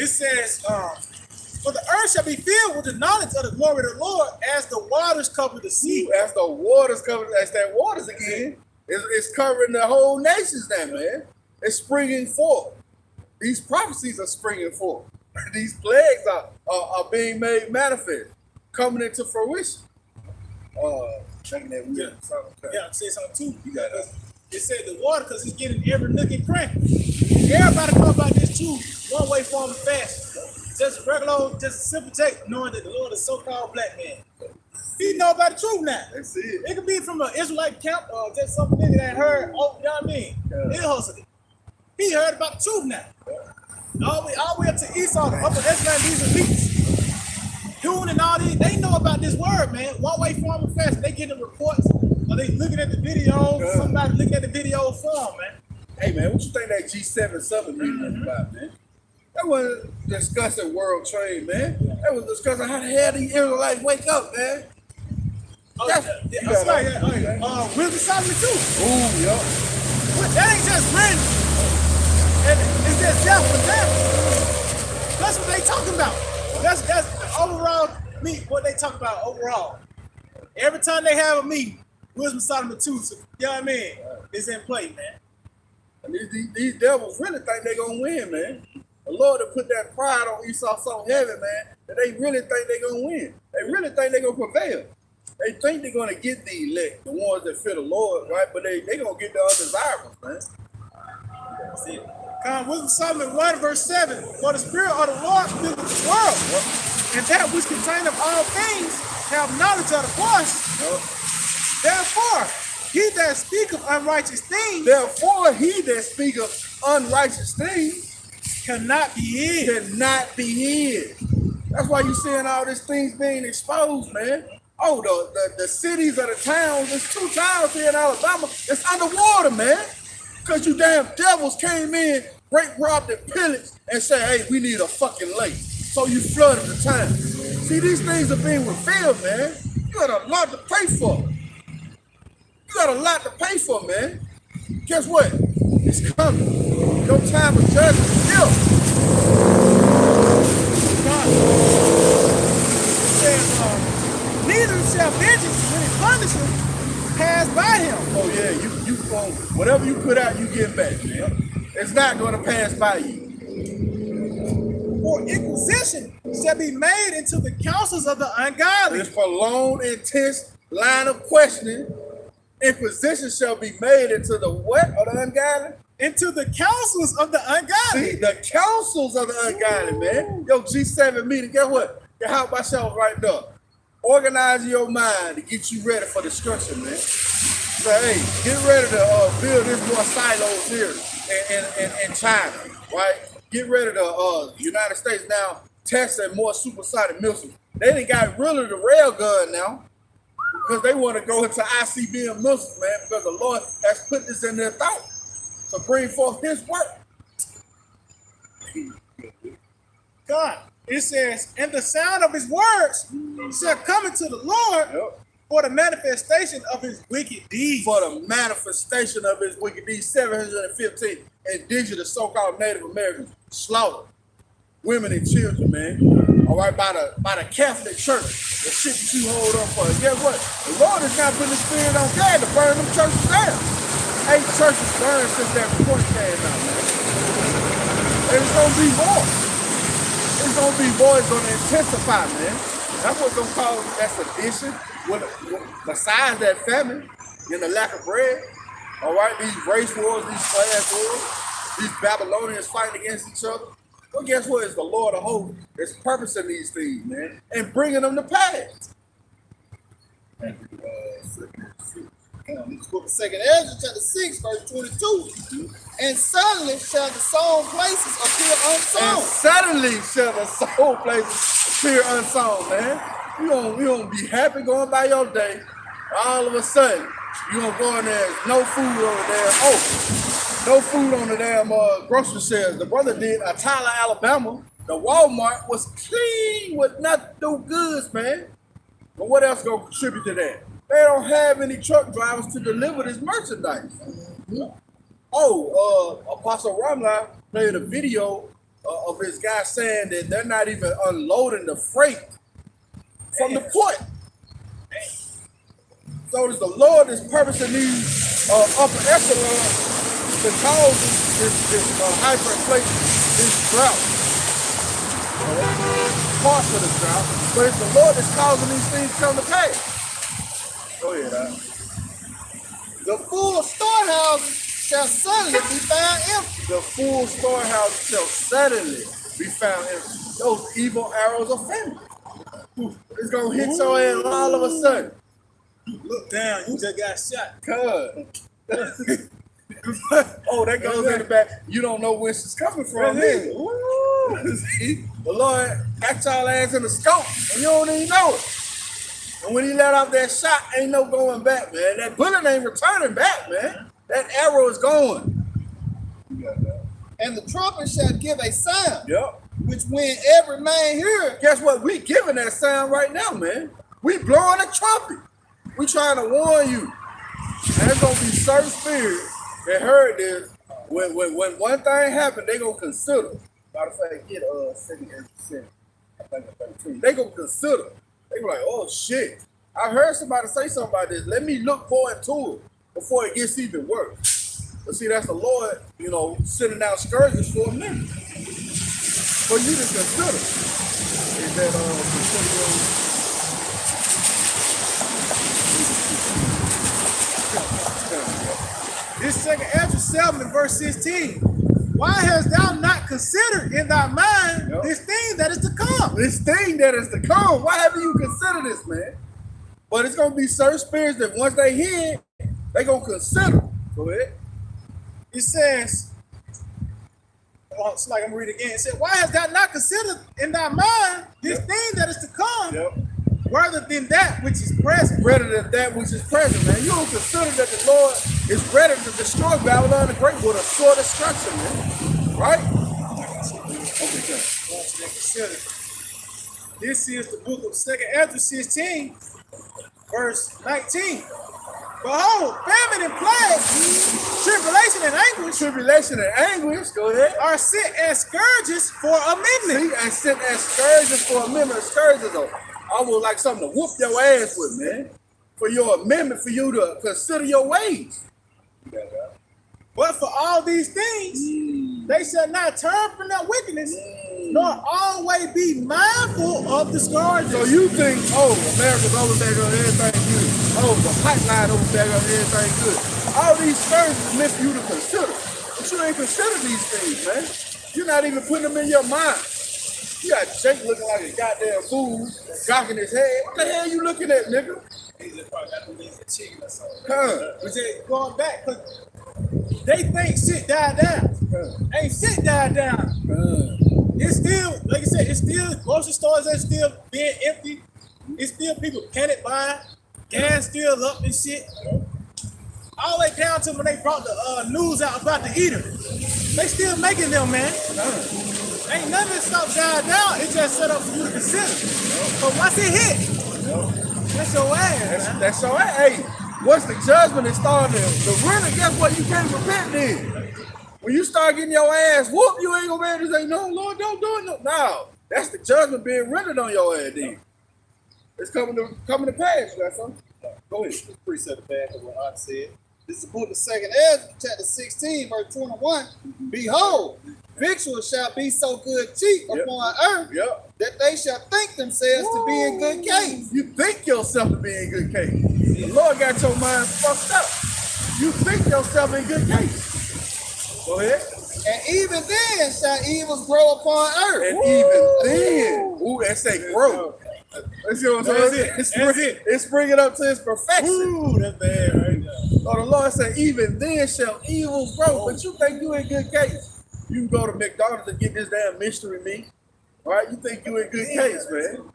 It says, for the earth shall be filled with the knowledge of the glory of the Lord as the waters cover the sea. As the waters cover, as that waters again, it's covering the whole nations now, man. It's springing forth. These prophecies are springing forth. These plagues are being made manifest, coming into fruition. Checking that weird. Yeah, I'm saying something too. You got us. It said the water because it's getting every nook and cranny. Everybody know about this too. One way form and fashion. Just regular, just a simple take, knowing that the Lord is so-called black man. He know about the truth now. That's it. It could be from an Israelite camp or just some nigga that heard, oh, you know what I mean? Yeah. He hustled it. He heard about the truth now. All the way up to Esau, the upper echelon, these elites. Dune and all these, they know about this word, man. One way form and fashion. They getting the reports, or they looking at the video, somebody looking at the video form, man. Hey, man, what you think that G7 summit meeting about, man? That wasn't discussing world trade, man. That was discussing how the hell the Israelites wake up, man. That's right. Wisdom Solomon too. Ooh, yup. That ain't just written. It's just self for them. That's what they talking about. That's the overall meet. What they talk about overall. Every time they have a meeting, Wisdom Solomon 2, so, you know what I mean? It's in play, man. And these devils really think they're gonna win, man. The Lord have put that pride on Esau so heavy, man, that they really think they're gonna win. They really think they're gonna prevail. They think they're gonna get the elect, the ones that fear the Lord, right? But they gonna get the undesirables, man. See, Wisdom Solomon 1 verse 7. For the Spirit of the Lord filleth the world, and that which containeth all things have knowledge of the voice. Therefore, he that speaketh unrighteous things, cannot be hid. That's why you seeing all these things being exposed, man. Oh, the cities of the towns, there's 2 towns here in Alabama, it's underwater, man. Because you damn devils came in, rape, robbed, and pillaged, and said, hey, we need a fucking lake. So you flooded the town. See, these things are being revealed, man. You got a lot to pay for. Man. Guess what? It's coming. Your time of judgment is here. Neither shall vengeance when it punishes pass by him. Oh yeah, you whatever you put out, you get back, man. It's not going to pass by you. For inquisition shall be made into the counsels of the ungodly. This prolonged, intense line of questioning. Inquisition shall be made into the what of the ungodly? Into the counsels of the ungodly. See, the counsels of the ungodly, man. Yo, G7 meeting, guess what? Yahawah right there. Organize your mind to get you ready for destruction, man. So, hey, get ready to build this more silos here in China, right? Get ready to United States now testing more supersonic missiles. They done got rid of the rail gun now because they want to go into ICBM missiles, man, because the Lord has put this in their thought to bring forth his work. God, it says, and the sound of his words shall come into the Lord for the manifestation of his wicked deeds. For the manifestation of his wicked deeds, 715 indigenous so-called Native Americans slaughtered, women and children, man. All right, by the Catholic Church, the shit that you hold up for. Guess what? The Lord is not putting the spirit on God to burn them churches down. 8 churches burned since that report came out, man. And it's gonna be more. It's gonna be more. It's gonna intensify, man. That's what's gonna cause that sedition. Besides that famine and the lack of bread, all right, these race wars, these class wars, these Babylonians fighting against each other. Well, guess what? It's the Lord of hosts that's purposing these things, man, and bringing them to pass. This book of 2nd Ezra, chapter 6, verse 22. And suddenly shall the sown places appear unsown. And suddenly shall the sown places appear unsown, man. You gonna be happy going by your day. All of a sudden, You gonna go in there, there's no food on the damn, no food on the damn grocery shelves. The brother did a Tyler, Alabama. The Walmart was clean with no goods, man. But what else gonna contribute to that? They don't have any truck drivers to deliver this merchandise. Apostle Ramla played a video of this guy saying that they're not even unloading the freight from the port. So the Lord is purposing these upper echelon to cause this hyperinflation, this drought. Parts of the drought, but it's the Lord that's causing these things to come to pass. Go ahead, The full storehouses shall suddenly be found empty. The full storehouse shall suddenly be found empty. Those evil arrows of famine. It's gonna hit your ass all of a sudden. Look down, you just got shot. Oh, that goes in the back. You don't know where she's coming from. See, the Lord got y'all ass in the scope, and you don't even know it. And when he let off that shot, ain't no going back, man. That bullet ain't returning back, man. That arrow is going. And the trumpet shall give a sound. Yep. Which when every man hear, Guess what? We giving that sound right now, man. We blowing a trumpet. We trying to warn you. And there's gonna be certain spirits that heard this. When one thing happened, they gonna consider. Matter of fact, get 78%. I think it's 13. They gonna consider. They be like, oh shit. I heard somebody say something about this. Let me look more into it before it gets even worse. But see, that's the Lord, sending out scourges for a minute. For you to consider. Is that This second Ezra 7 and verse 16. Why hast thou not considered in thy mind this thing that is to come? This thing that is to come. Why haven't you considered this, man? But it's gonna be certain spirits that once they hear it, they gonna consider. Go ahead. It says, it's like I'm reading again. It said, why hast thou not considered in thy mind this thing that is to come? Rather than that which is present. Rather than that which is present, man. You don't consider that the Lord is ready to destroy Babylon the Great with a sword of destruction, man. Right? Okay, good. This is the book of 2 Ezra 16, verse 19. Behold, famine and plague, tribulation and anguish. Tribulation and anguish, go ahead. Are sent as scourges for a minute. See, and sent as scourges for a minute. Scourges are almost like something to whoop your ass with, man. For your amendment, for you to consider your ways. But for all these things, they shall not turn from their wickedness, nor always be mindful of the scourges. So you think, America's over there on everything good. Oh, the pipeline over there on everything good. All these scourges are meant for you to consider. But you ain't consider these things, man. You're not even putting them in your mind. You got Jake looking like a goddamn fool, gawking his head. What the hell you looking at, nigga? He's probably got to be a chicken or something. Huh. But they going back, because they think shit died down. Ain't shit died down. It's still, like I said, it's still grocery stores are still being empty. It's still people panic buying. Gas still up and shit. All the way down to when they brought the news out about the eater. They still making them, man. Ain't none of this stuff died down. It's just set up for you to consider. But once it hit, that's your ass. That's your ass. Hey, once the judgment is started, the winner, guess what? You can't repent then. When you start getting your ass whooped, you ain't gonna be able to say, no, Lord, don't do it. No, that's the judgment being rendered on your ass then. It's coming to pass, you got something? Go ahead. It's precept back of what I said. This is the book of 2 Ezra, chapter 16, verse 21. Behold, victuals shall be so good cheap upon earth that they shall think themselves to be in good case. You think yourself to be in good case. The Lord got your mind fucked up. You think yourself in good case. Go ahead. And even then shall evils grow upon earth. And even then, that say grow. Let's see what I'm saying. It's bringing up to its perfection. Ooh, that's bad right now. So the Lord said, even then shall evils grow. But you think you in good case. You can go to McDonald's and get this damn mystery meat. All right? You think you in good case, man.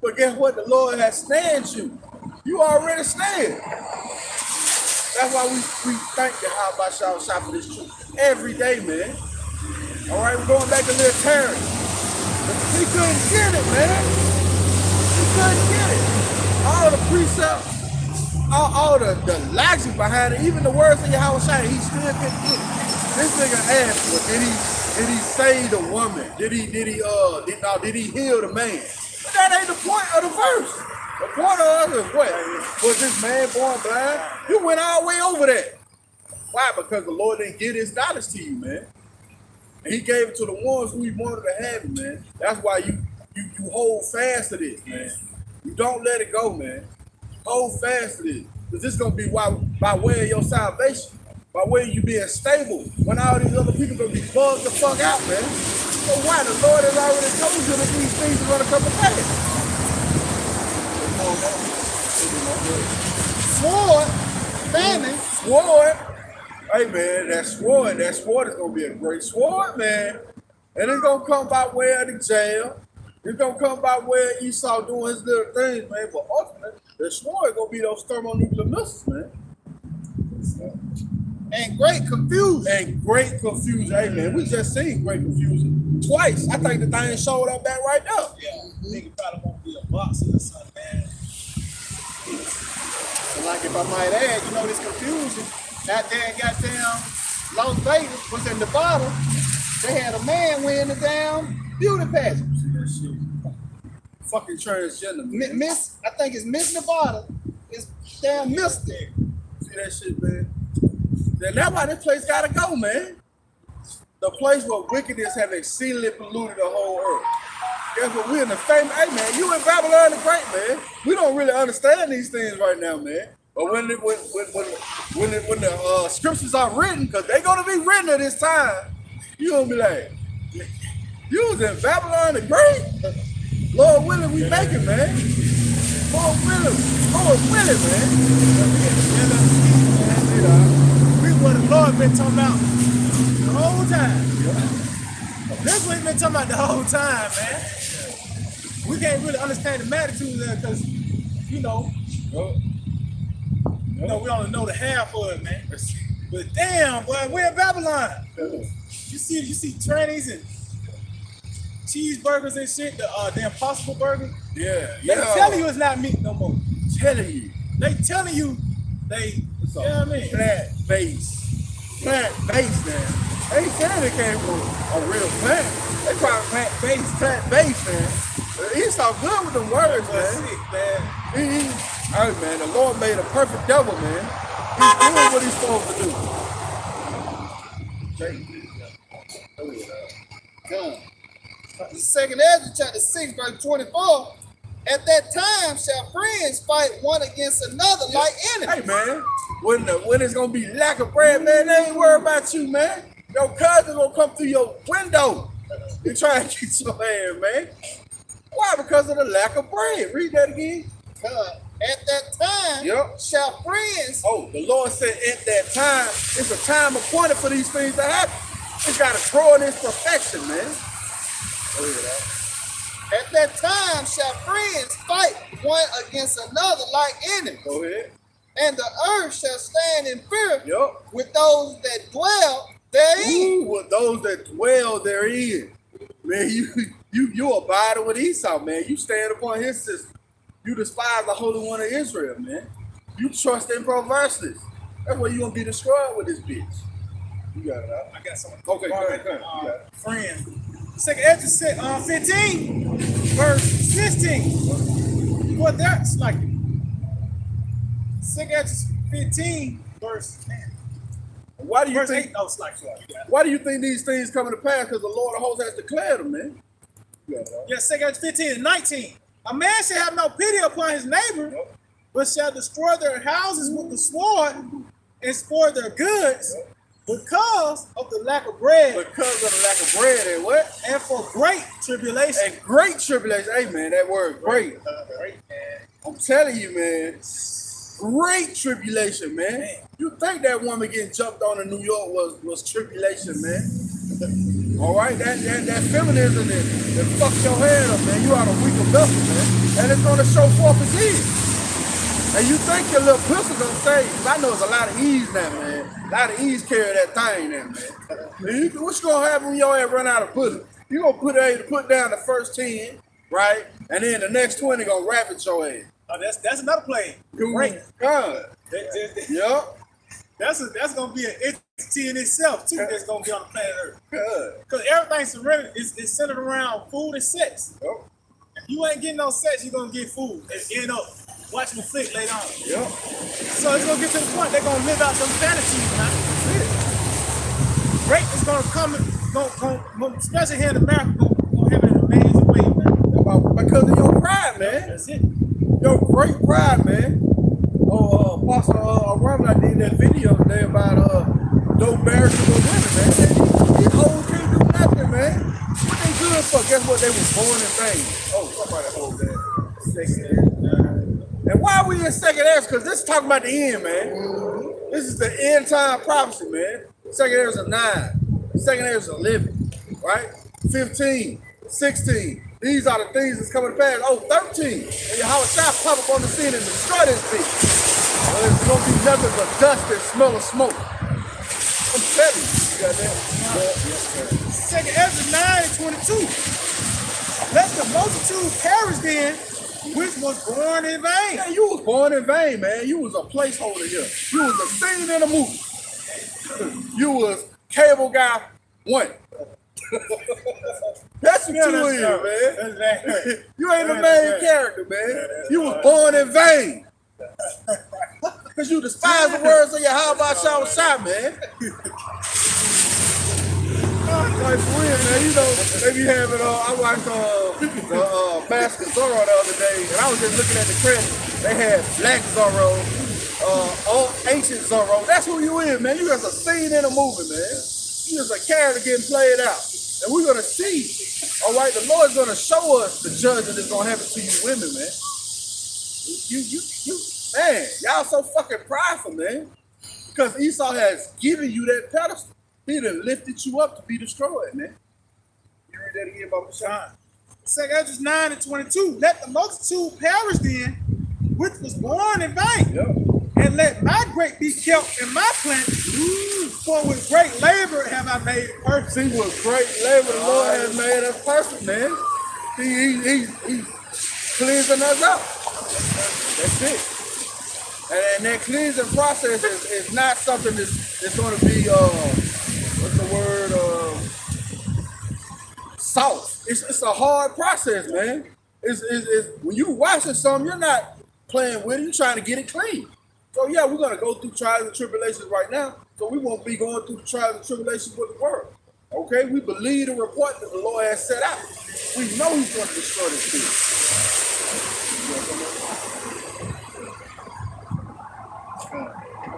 But guess what? The Lord has snared you. You already stand. That's why we thank Yahawashi for this truth every day, man. All right, we're going back to little Terry. He couldn't get it, man. He couldn't get it. All the precepts, all the logic behind it, even the words of Yahawashi, he still couldn't get it. This nigga asked, well, did he save the woman? Did he heal the man? But that ain't the point of the verse. The point of it is what? Was this man born blind? You went all the way over that. Why? Because the Lord didn't give his knowledge to you, man. And he gave it to the ones who he wanted to have it, man. That's why you hold fast to this, man. You don't let it go, man. Hold fast to this. Because this is going to be by way of your salvation. By way of you being stable. When all these other people going to be bugged the fuck out, man. So why? The Lord has already told you that these things are going to come to pass. Sword, famine. Sword. Hey man, that sword is gonna be a great sword, man. And it's gonna come by way of the jail. It's gonna come by way of Esau doing his little things, man. But ultimately, the sword is gonna be those thermonuclear missiles, man. And great confusion. Hey man, we just seen great confusion twice. I think the thing showed up back right now. Yeah, nigga probably won't be a boxer or something, man. And like if I might add, you know this confusion. Out there in goddamn Las Vegas was in Nevada. They had a man win the damn beauty pageant. See that shit? Fucking transgender, man. Miss, I think it's Miss Nevada. It's damn Mister. See that shit, man? Then that's why this place gotta go, man. The place where wickedness have exceedingly polluted the whole earth. Guess what? We're in the famous. Hey, man, you in Babylon the Great, man. We don't really understand these things right now, man. But when the scriptures are written, because they're gonna be written at this time, you gonna be like, you was in Babylon the Great. Lord willing, we make it, man. Lord willing, man. We what the Lord been talking about the whole time. This what he been talking about the whole time, man. We can't really understand the magnitude of that because, you know, we only know the half of it, man. But damn, boy, we're in Babylon. You see trannies and cheeseburgers and shit, the Impossible Burger. Yeah. They telling you it's not meat no more. Telling you. They telling you you know what I mean? Plant-based, man. They ain't saying it came from a real plant. They probably plant-based, man. He's so good with the words, man. Sick, man. Hey, man, the Lord made a perfect devil, man. He's doing what he's supposed to do. The second Ezra chapter 6 verse 24. At that time shall friends fight one against another like enemies. Hey, man, when it's gonna be lack of bread, man, they ain't worried about you, man. Your cousin gonna come through your window and try and get your hand, man. Why? Because of the lack of bread. Read that again. At that time shall friends. Oh, the Lord said at that time, it's a time appointed for these things to happen. It's got to grow in its perfection, man. At that time shall friends fight one against another like enemies. Go ahead. And the earth shall stand in fear Yup. with those that dwell therein. With those that dwell therein. Man, you abiding with Esau, man. You stand upon his system. You despise the Holy One of Israel, man. You trust in perverseness. That's why you gonna be destroyed with this bitch. You got it out. I got something. Okay, go ahead. Friend. Second Ezra 15, verse 16. What that's like. Second Ezra 15, verse 10. Why do you Verse think? 8, it's like Why do you think these things coming to pass? Because the Lord of hosts has declared them, man. Yeah, Second Ezra 15 and 19. A man shall have no pity upon his neighbor, but shall destroy their houses with the sword and spoil their goods because of the lack of bread. Because of the lack of bread and what? And for great tribulation. And great tribulation. Hey, man, that word great. I'm telling you, man. Great tribulation, man. You think that woman getting jumped on in New York was tribulation, man? All right, that feminism that fucks your head up, man. You are a weaker vessel, man, and it's gonna show forth its end. And you think your little pistol gonna save? 'Cause I know there's a lot of E's now, man. A lot of E's carry that thing now, man. What's gonna happen when your ass run out of bullet? You gonna put down the first 10, right? And then the next 20 gonna rapid your ass. Oh, that's another play. Great. God. Yup. That's gonna be an entity in itself too. That's gonna be on the planet Earth. Good. Because everything surrendered is centered around food and sex. Yep. If you ain't getting no sex, you're gonna get food and end up watching the flick later on. Yep. So it's gonna get to the point they're gonna live out some fantasies now. Rape is gonna come, especially here in America, gonna have it in an amazing way, man. Because of your pride, man. That's it. Your great pride, man. Apostle Robert did that video today about no marriage to no women, man. These hoes can't do nothing, man. What they good for? Guess what? They was born in vain. Oh, somebody hold that. And why are we in second Ezra? Because this is talking about the end, man. This is the end time prophecy, man. Second Ezra 9. Second Ezra 11. Right? 15. 16. These are the things that's coming to pass. Oh, 13. And Yahawashi pop up on the scene and destroy this bitch. Well, it's going to be nothing but dust and smell of smoke. I'm telling you. You got that? Second Ezra 9:22. Let the multitude perish then, which was born in vain. Yeah, you was born in vain, man. You was a placeholder here. You was a scene in a movie. You was cable guy 1. That's what you is, man. You ain't the main character, man. You was born in vain. Because you despise the words of Yahawashi, man. Like for real, man. You know, they be having, I watched the Mask of Zorro the other day, and I was just looking at the credits. They had Black Zorro, Ancient Zorro. That's who you is, man. You just a scene in a movie, man. You just a character getting played out. And we're going to see, all right, the Lord's going to show us the judgment that's going to happen to you women, man. Man, y'all so fucking prideful, man. Because Esau has given you that pedestal. He done lifted you up to be destroyed, man. You read that again, Baba Sean. 2 Ezra 9:22. Let the multitude perish then, which was born in vain. Yep. And let my grape be kept in my plant. For with great labor have I made it perfect. See, with great labor, the Lord has made us perfect, man. He cleansing us up. That's it. And that cleansing process is not something that's going to be, what's the word, soft. It's a hard process, man. It's when you washing something, you're not playing with it. You're trying to get it clean. So yeah, we're going to go through trials and tribulations right now. So we won't be going through the trials and tribulations with the world. Okay? We believe the report that the Lord has set out. We know he's going to destroy this thing.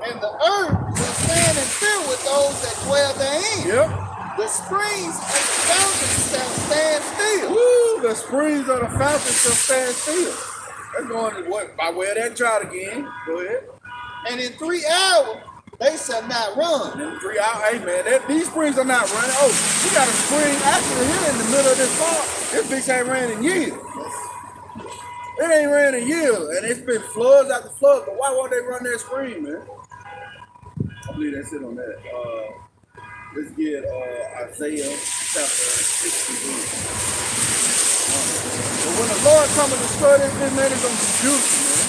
And the earth will stand and fill with those that dwell therein. Yep. The springs of the fountains shall stand still. Woo, the springs of the fountains shall stand still. That's going to what? By way of that drought again. Go ahead. And in 3 hours they shall not run. In 3 hours, hey man, these springs are not running. Oh, we got a spring actually here in the middle of this park. This bitch ain't ran in years. It ain't ran in years, and it's been floods after floods. But why won't they run that spring, man? I believe that's it on that. Let's get Isaiah chapter 63. But when the Lord comes to destroy this, man, it's gonna be beautiful, man.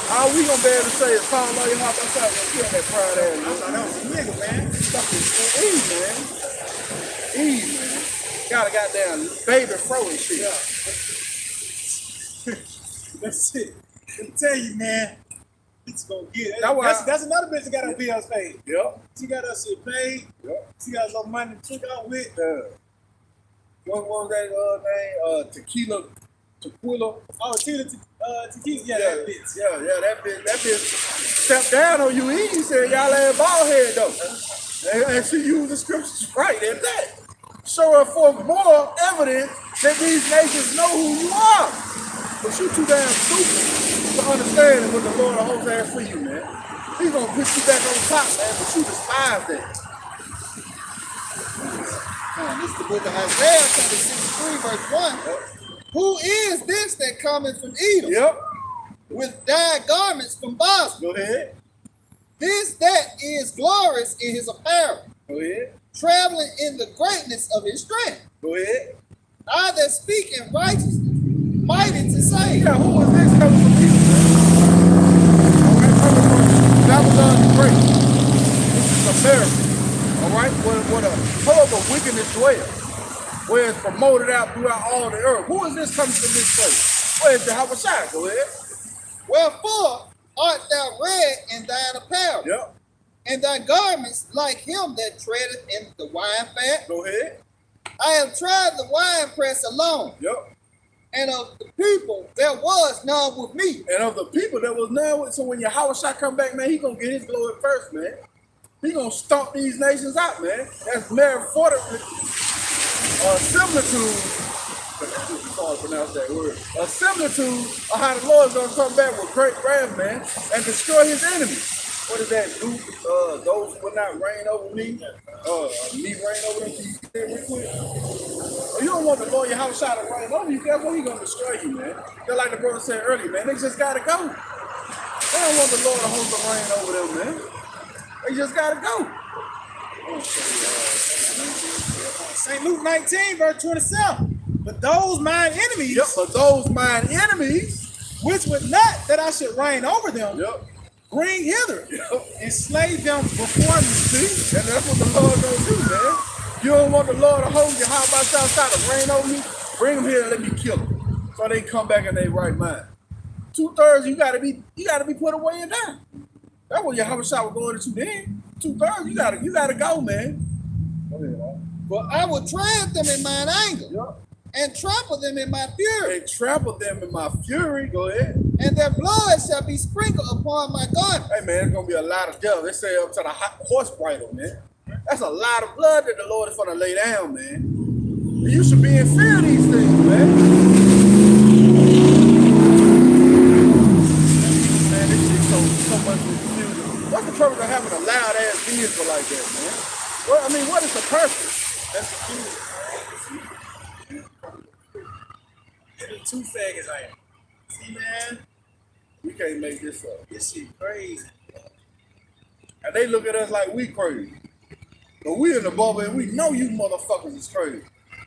How we gonna be able to say it's found all your heart outside and kill that pride ass, man? That was a nigga, man. Fucking Eve, man. Eve, man. Got a goddamn baby fro and shit. Yeah. That's it. I'm tell you, man. It's gonna get it. That's another bitch that got her bills paid. Yep. She got her shit paid. Yep. She got a little money to took out with. What was that name? Tequila. Oh, Tequila. Yeah, that bitch. Yeah, that bitch stepped down on you. He said y'all ain't bald head though. And she used the scriptures right at that. Showing forth more evidence that these nations know who you are. But you too damn stupid to understand what the Lord of hosts has for you, man. He's gonna put you back on top, man, but you despise that. This is the book of Isaiah, chapter 63, verse 1. Who is this that cometh from Edom? Yep. with dyed garments from Bosra. Go ahead. This that is glorious in his apparel, Go ahead. traveling in the greatness of his strength. Go ahead. I that speak in righteousness, mighty to save. Yeah, who is this coming from people, man? All right, coming from Babylon the Great. This is America. All right, where the hub of wickedness dwells, where it's promoted out throughout all the earth. Who is this coming from this place? Where is Yahawashi? Go ahead. Wherefore art thou red in thine apparel, Yep. and thy garments like him that treadeth in the wine fat. Go ahead. I have tried the winepress alone, Yep. and of the people there was none with me. And of the people that was none with, so when Yahawashi come back, man, he gonna get his glory first, man. He gonna stomp these nations out, man. That's metaphorically similar to, it's hard to pronounce that word, a similitude of how the Lord's gonna come back with great wrath, man, and destroy his enemies. What is that? Those who will not reign over me, me reign over them. Can you get that real quick? Well, you don't want the Lord Yahawashi to reign over you. That's what he's gonna destroy you, man. Just like the brother said earlier, man. They just gotta go. They don't want the Lord to hold the reign over them, man. They just gotta go. St. Luke 19, verse 27. But those mine enemies, Yep, but those mine enemies, which would not that I should reign over them, yep, bring hither, yep. and slay them before me. See, and that's what the Lord gonna do, man. You don't want the Lord to hold you. How about y'all try to reign over me? Bring them here and let me kill them, so they come back in their right mind. 2/3, you gotta be put away and die. That's what Yahawashi was going to then. 2/3, you gotta go, man. Go ahead, man. For I will tread them in mine anger, Yep. and trample them in my fury, And trample them in my fury. Go ahead. and their blood shall be sprinkled upon my garment. Hey man, it's gonna be a lot of death. They say up to the horse bridle, man. That's a lot of blood that the Lord is gonna lay down, man. You should be in fear of these things, man. Man, this shit so much confusion. What's the purpose of having a loud ass vehicle like that, man? Well, I mean, what is the purpose? That's the key. The two faggots I am. See, man, We can't make this up. this shit crazy. And they look at us like we crazy. But we in the bubble and we know you motherfuckers is crazy.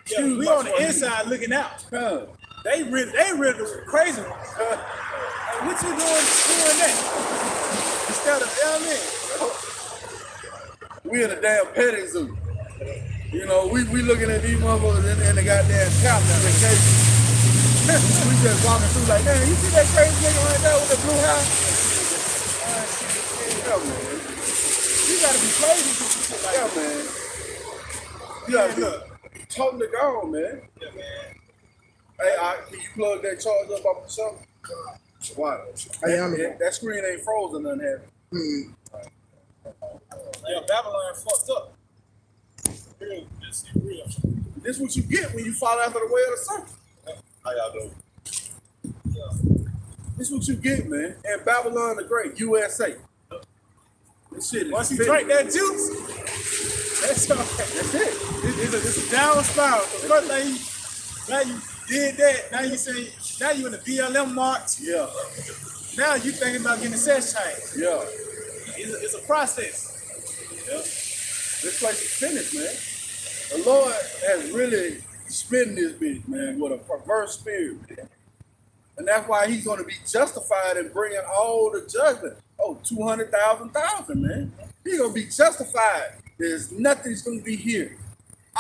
Yeah, we on the inside looking out. Huh. They really the crazy ones. Like, what you doing that? Instead of We in a damn petting zoo. You know, we looking at these motherfuckers in the goddamn couch on vacation. We just walking through like, man, you see that crazy nigga right there with the blue house? Yeah, man. you gotta be crazy to do shit like Yeah, that. man. You gotta look. be totally gone, man. Yeah, man. Hey, can you plug that charge up off the show? Why? Hey, I'm here. That screen ain't frozen, nothing happened. Yeah, Babylon fucked up. Real, this shit real. This what you get when you follow after the way of the serpent. How y'all doing? This what you get, man. And Babylon the Great, USA. This shit is Once you fit. drink that juice, that's all right. That's it. It's a downward spiral. The first thing now you did that, now you in the BLM march. Yeah, Now you thinking about getting a sex change. yeah. It's a process. Yeah. This place is finished, man. The Lord has really spitting this bitch, man, with a perverse spirit, man. And that's why he's going to be justified in bringing all the judgment. Oh, 200,000, man. He's going to be justified. There's nothing's going to be here.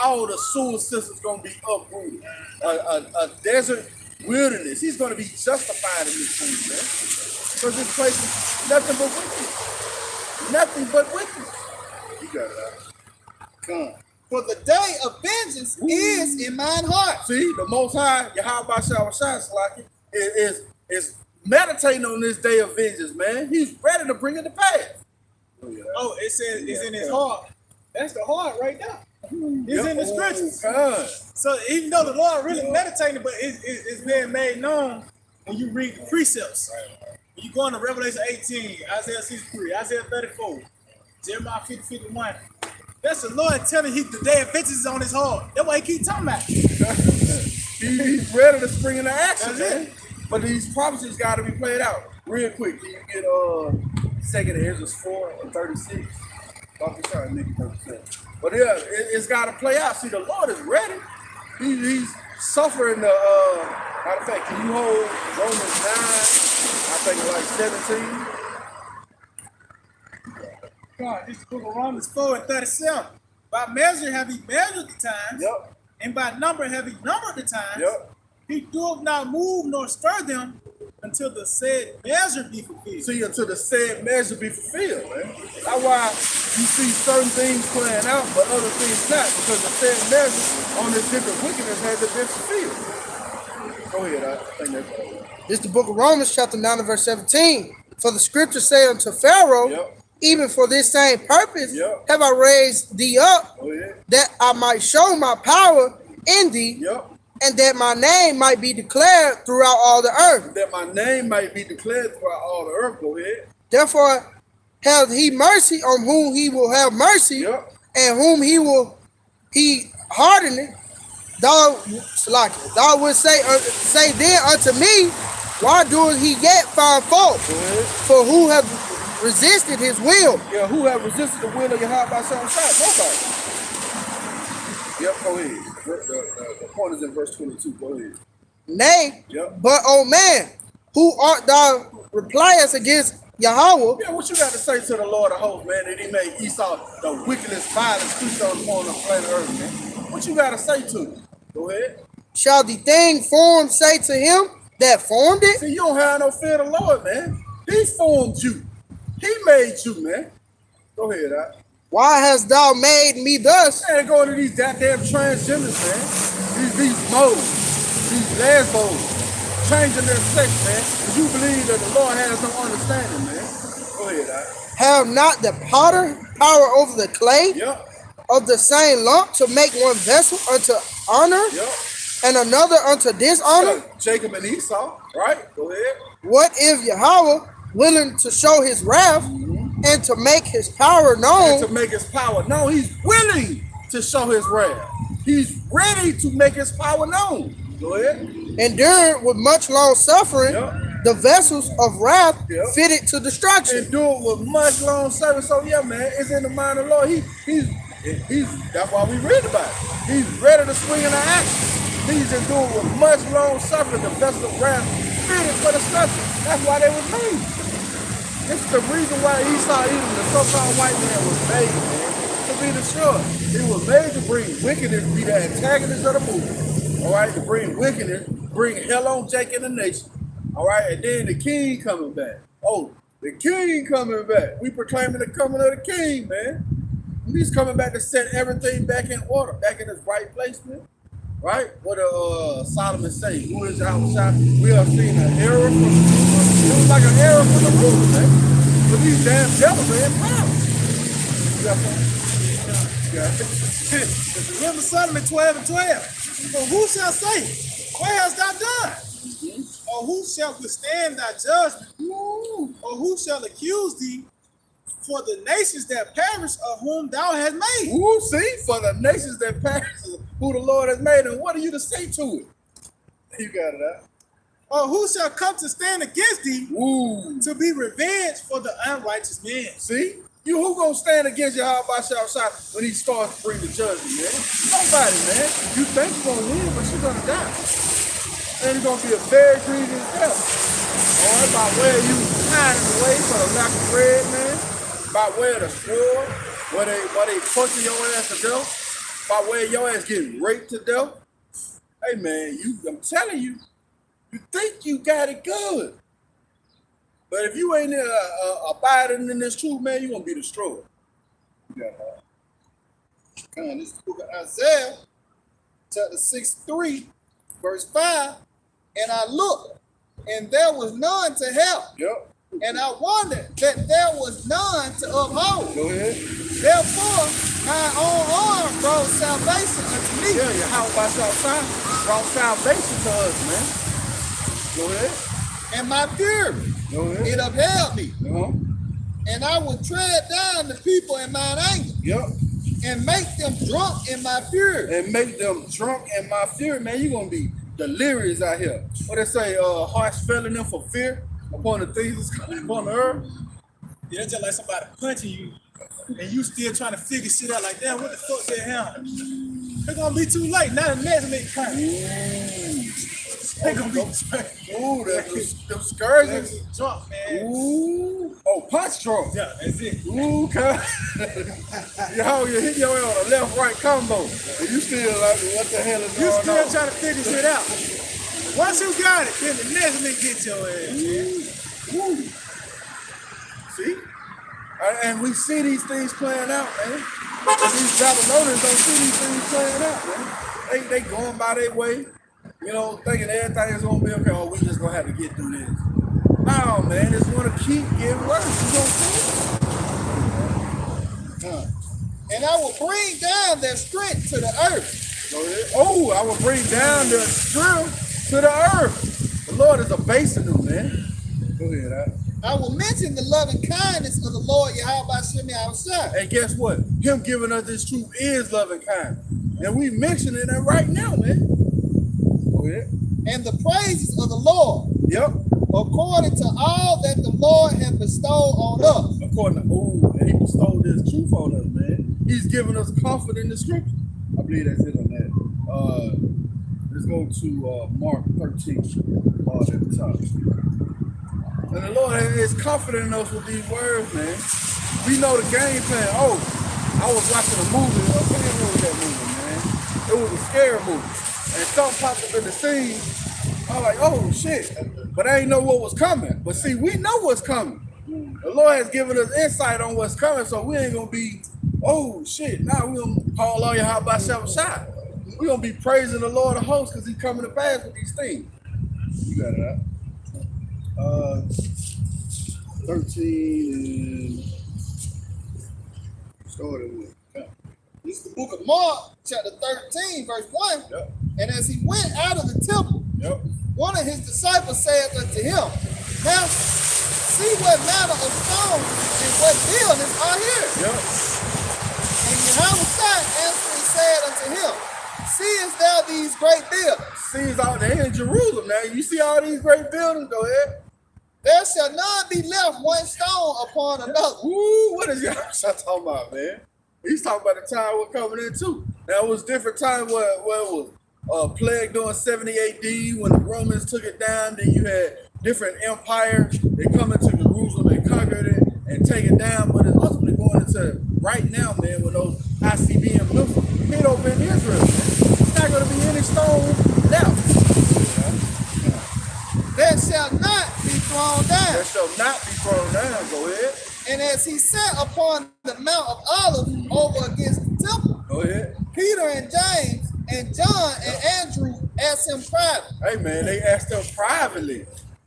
All the sewer systems going to be uprooted. A desert wilderness. He's going to be justified in this thing, man. Because this place is nothing but wicked. Nothing but wicked. You got it out. Come. For the day of vengeance is in mine heart. See, the Most High, Yahawashi, is meditating on this day of vengeance, man. He's ready to bring it to pass. Oh, it says it's in his heart. That's the heart right there. It's in the scriptures. God. So even though the Lord really meditating, but it's being made known when you read the precepts. When you go into Revelation 18, Isaiah 63, Isaiah 34, Jeremiah 50, 51. That's the Lord telling you the day of vengeance is on his heart. That's why he keep talking about it. He's ready to spring into action, That's man. it. But these prophecies got to be played out. Real quick, can you get 2nd Ezra 4 and 36? I'll be trying to make it 36. But yeah, it's got to play out. See, the Lord is ready. He's suffering the. Matter of fact, can you hold Romans 9? I think like 17. God, this book of Romans 4 and 37. By measure have he measured the times, Yep. and by number have he numbered the times. Yep. He doeth not move nor stir them until the said measure be fulfilled. See, until the said measure be fulfilled, man. That's why you see certain things playing out, but other things not, because the said measure on this different wickedness hasn't been fulfilled. Go ahead, I think that's right. This is the book of Romans, chapter 9 and verse 17. For the scripture said unto Pharaoh, Yep. even for this same purpose Yep. have I raised thee up, Go ahead. that I might show my power in thee, Yep. and that my name might be declared throughout all the earth. That my name might be declared throughout all the earth. Go ahead. Therefore have he mercy on whom he will have mercy, Yep. and whom he hardeneth. Thou would say then unto me, why doeth he yet find fault? Go ahead. For who have resisted his will? Yeah, who have resisted the will of Yahawah by some side? Nobody. Yep, go ahead. The point is in verse 22. Go ahead. Nay, Yep. but O man, who art thou repliest against Yahawah? Yeah, what you got to say to the Lord of hosts, man, that he made Esau the wickedest, violent creature on the planet Earth, man? What you got to say to him? Go ahead. Shall the thing formed say to him that formed it? See, you don't have no fear of the Lord, man. He formed you. He made you, man. Go ahead, Why hast thou made me thus? Man, going to these goddamn transgenders, man. These modes, these lesbos, changing their sex, man. Because you believe that the Lord has no understanding, man. Go ahead, Have not the potter power over the clay Yep, of the same lump to make one vessel unto honor yep. and another unto dishonor? Jacob and Esau, right? Go ahead. What if Yahawah, willing to show his wrath and to make his power And known, to make his power known, he's willing to show his wrath. He's ready to make his power known. Go ahead. endured with much long suffering Yep. the vessels of wrath Yep. fitted to destruction? And do it with much long service. So yeah, man, it's in the mind of the Lord. He's that's why we read about it. He's ready to swing in the action. He's endured with much long suffering the vessels of wrath fitted for destruction. That's why they were made. This is the reason why Esau, even the so-called white man, was made, man, to be destroyed. He was made to bring wickedness, be the antagonist of the movement. All right, to bring wickedness, bring hell on Jake in the nation. All right, and then the king coming back. Oh, the king coming back. We proclaiming the coming of the king, man. He's coming back to set everything back in order, back in its right place, man. Right? What Solomon say? Who is Yahawashi? We have seen an error from the ruler. It was like an error from the ruler, man. But these damn devils are in power. You got something? Remember Solomon 12 and 12. For who shall say, what hast thou done? Or who shall withstand thy judgment? Or who shall accuse thee for the nations that perish of whom thou hast made? Ooh, see, for the nations that perish, who the Lord has made, and what are you to say to it? You got it out. Or who shall come to stand against thee Ooh, to be revenged for the unrighteous man? see? You who gonna stand against Yahawah when he starts to bring the judgment, man? Nobody, man. You think you're gonna win, but you're gonna die. And it's gonna be a very grievous death. All right, by way of you hiding away for the lack of bread, man. By way of the sword, where they punching your ass to death. By way of your ass getting raped to death. Hey man, I'm telling you, you think you got it good. But if you ain't abiding in this truth, man, you're gonna be destroyed. You got that. This is the book of Isaiah, chapter 63, verse 5. And I looked, and there was none to help. Yep. And I wondered that there was none to uphold. Go ahead. Therefore, my own arm brought salvation unto me. Yeah, Yahawah brought salvation to us, man. Go ahead. And my fury, Go ahead. it upheld me. Uh-huh. And I would tread down the people in mine anger, Yep. and make them drunk in my fury. And make them drunk in my fury, man. You're gonna be delirious out here. What they say, hearts failing them for fear. upon the things that's coming upon the earth. Yeah, it's just like somebody punching you, and you still trying to figure shit out. Like, damn, what the fuck that happened? It's gonna be too late. Now the next nigga coming. They gonna be Ooh, them scourges. drunk, man. Ooh. Oh, punch drunk. Yeah, that's it. Ooh, God. Yo, you hit your head on a left-right combo. And you still like, what the hell is You going still on? trying to figure shit out. Once you got it, then the next nigga get your ass. Woo. See? And we see these things playing out, man. And these Babylonians don't see these things playing out, man. They going by their way, you know, thinking everything is gonna be okay. Oh, we just gonna have to get through this. No, man, it's gonna keep getting worse. You gonna see it? And I will bring down their strength to the earth. Go ahead. Oh, I will bring down the strength to the earth. The Lord is abasing them, man. Go ahead, I will mention the loving kindness of the Lord Yahawashi. And guess what? Him giving us this truth is loving kindness. And we mentioning it right now, man. Go ahead. And the praises of the Lord, Yep. according to all that the Lord has bestowed on us. According to, and he bestowed this truth on us, man. He's giving us comfort in the scripture. I believe that's it on that. Let's go to Mark 13, at the top. And the Lord is comforting us with these words, man. We know the game plan. Oh, I was watching a movie. I can't remember that movie, man. It was a scary movie. And something popped up in the scene. I was like, oh, shit. But I didn't know what was coming. But see, we know what's coming. The Lord has given us insight on what's coming, so we ain't going to be, oh, shit. Now we're going to call all Yahawashi. We're going to be praising the Lord of hosts because he's coming to pass with these things. You got it out. 13 started with. This is the book of Mark, chapter 13, verse 1. Yep. And as he went out of the temple, Yep. one of his disciples said unto him, Master, see what manner of stones and what buildings are here. Yep. And Yahawashi answering said unto him, Seest thou these great buildings? Sees out there in Jerusalem now. You see all these great buildings? Go ahead. There shall none be left one stone upon another. Ooh, what is y'all talking about, man? He's talking about the time we're coming in too. Now it was different time where it was plague during 70 AD when the Romans took it down. Then you had different empires. They come into Jerusalem and conquered it and take it down. But it's ultimately going into right now, man, when those ICBM missiles hit over in Israel. It's not going to be any stone left. There shall not be thrown down. That shall not be thrown down. Go ahead. And as he sat upon the Mount of Olives over against the temple, Go ahead. Peter and James and John and Andrew asked him privately. Hey, man, they asked them privately.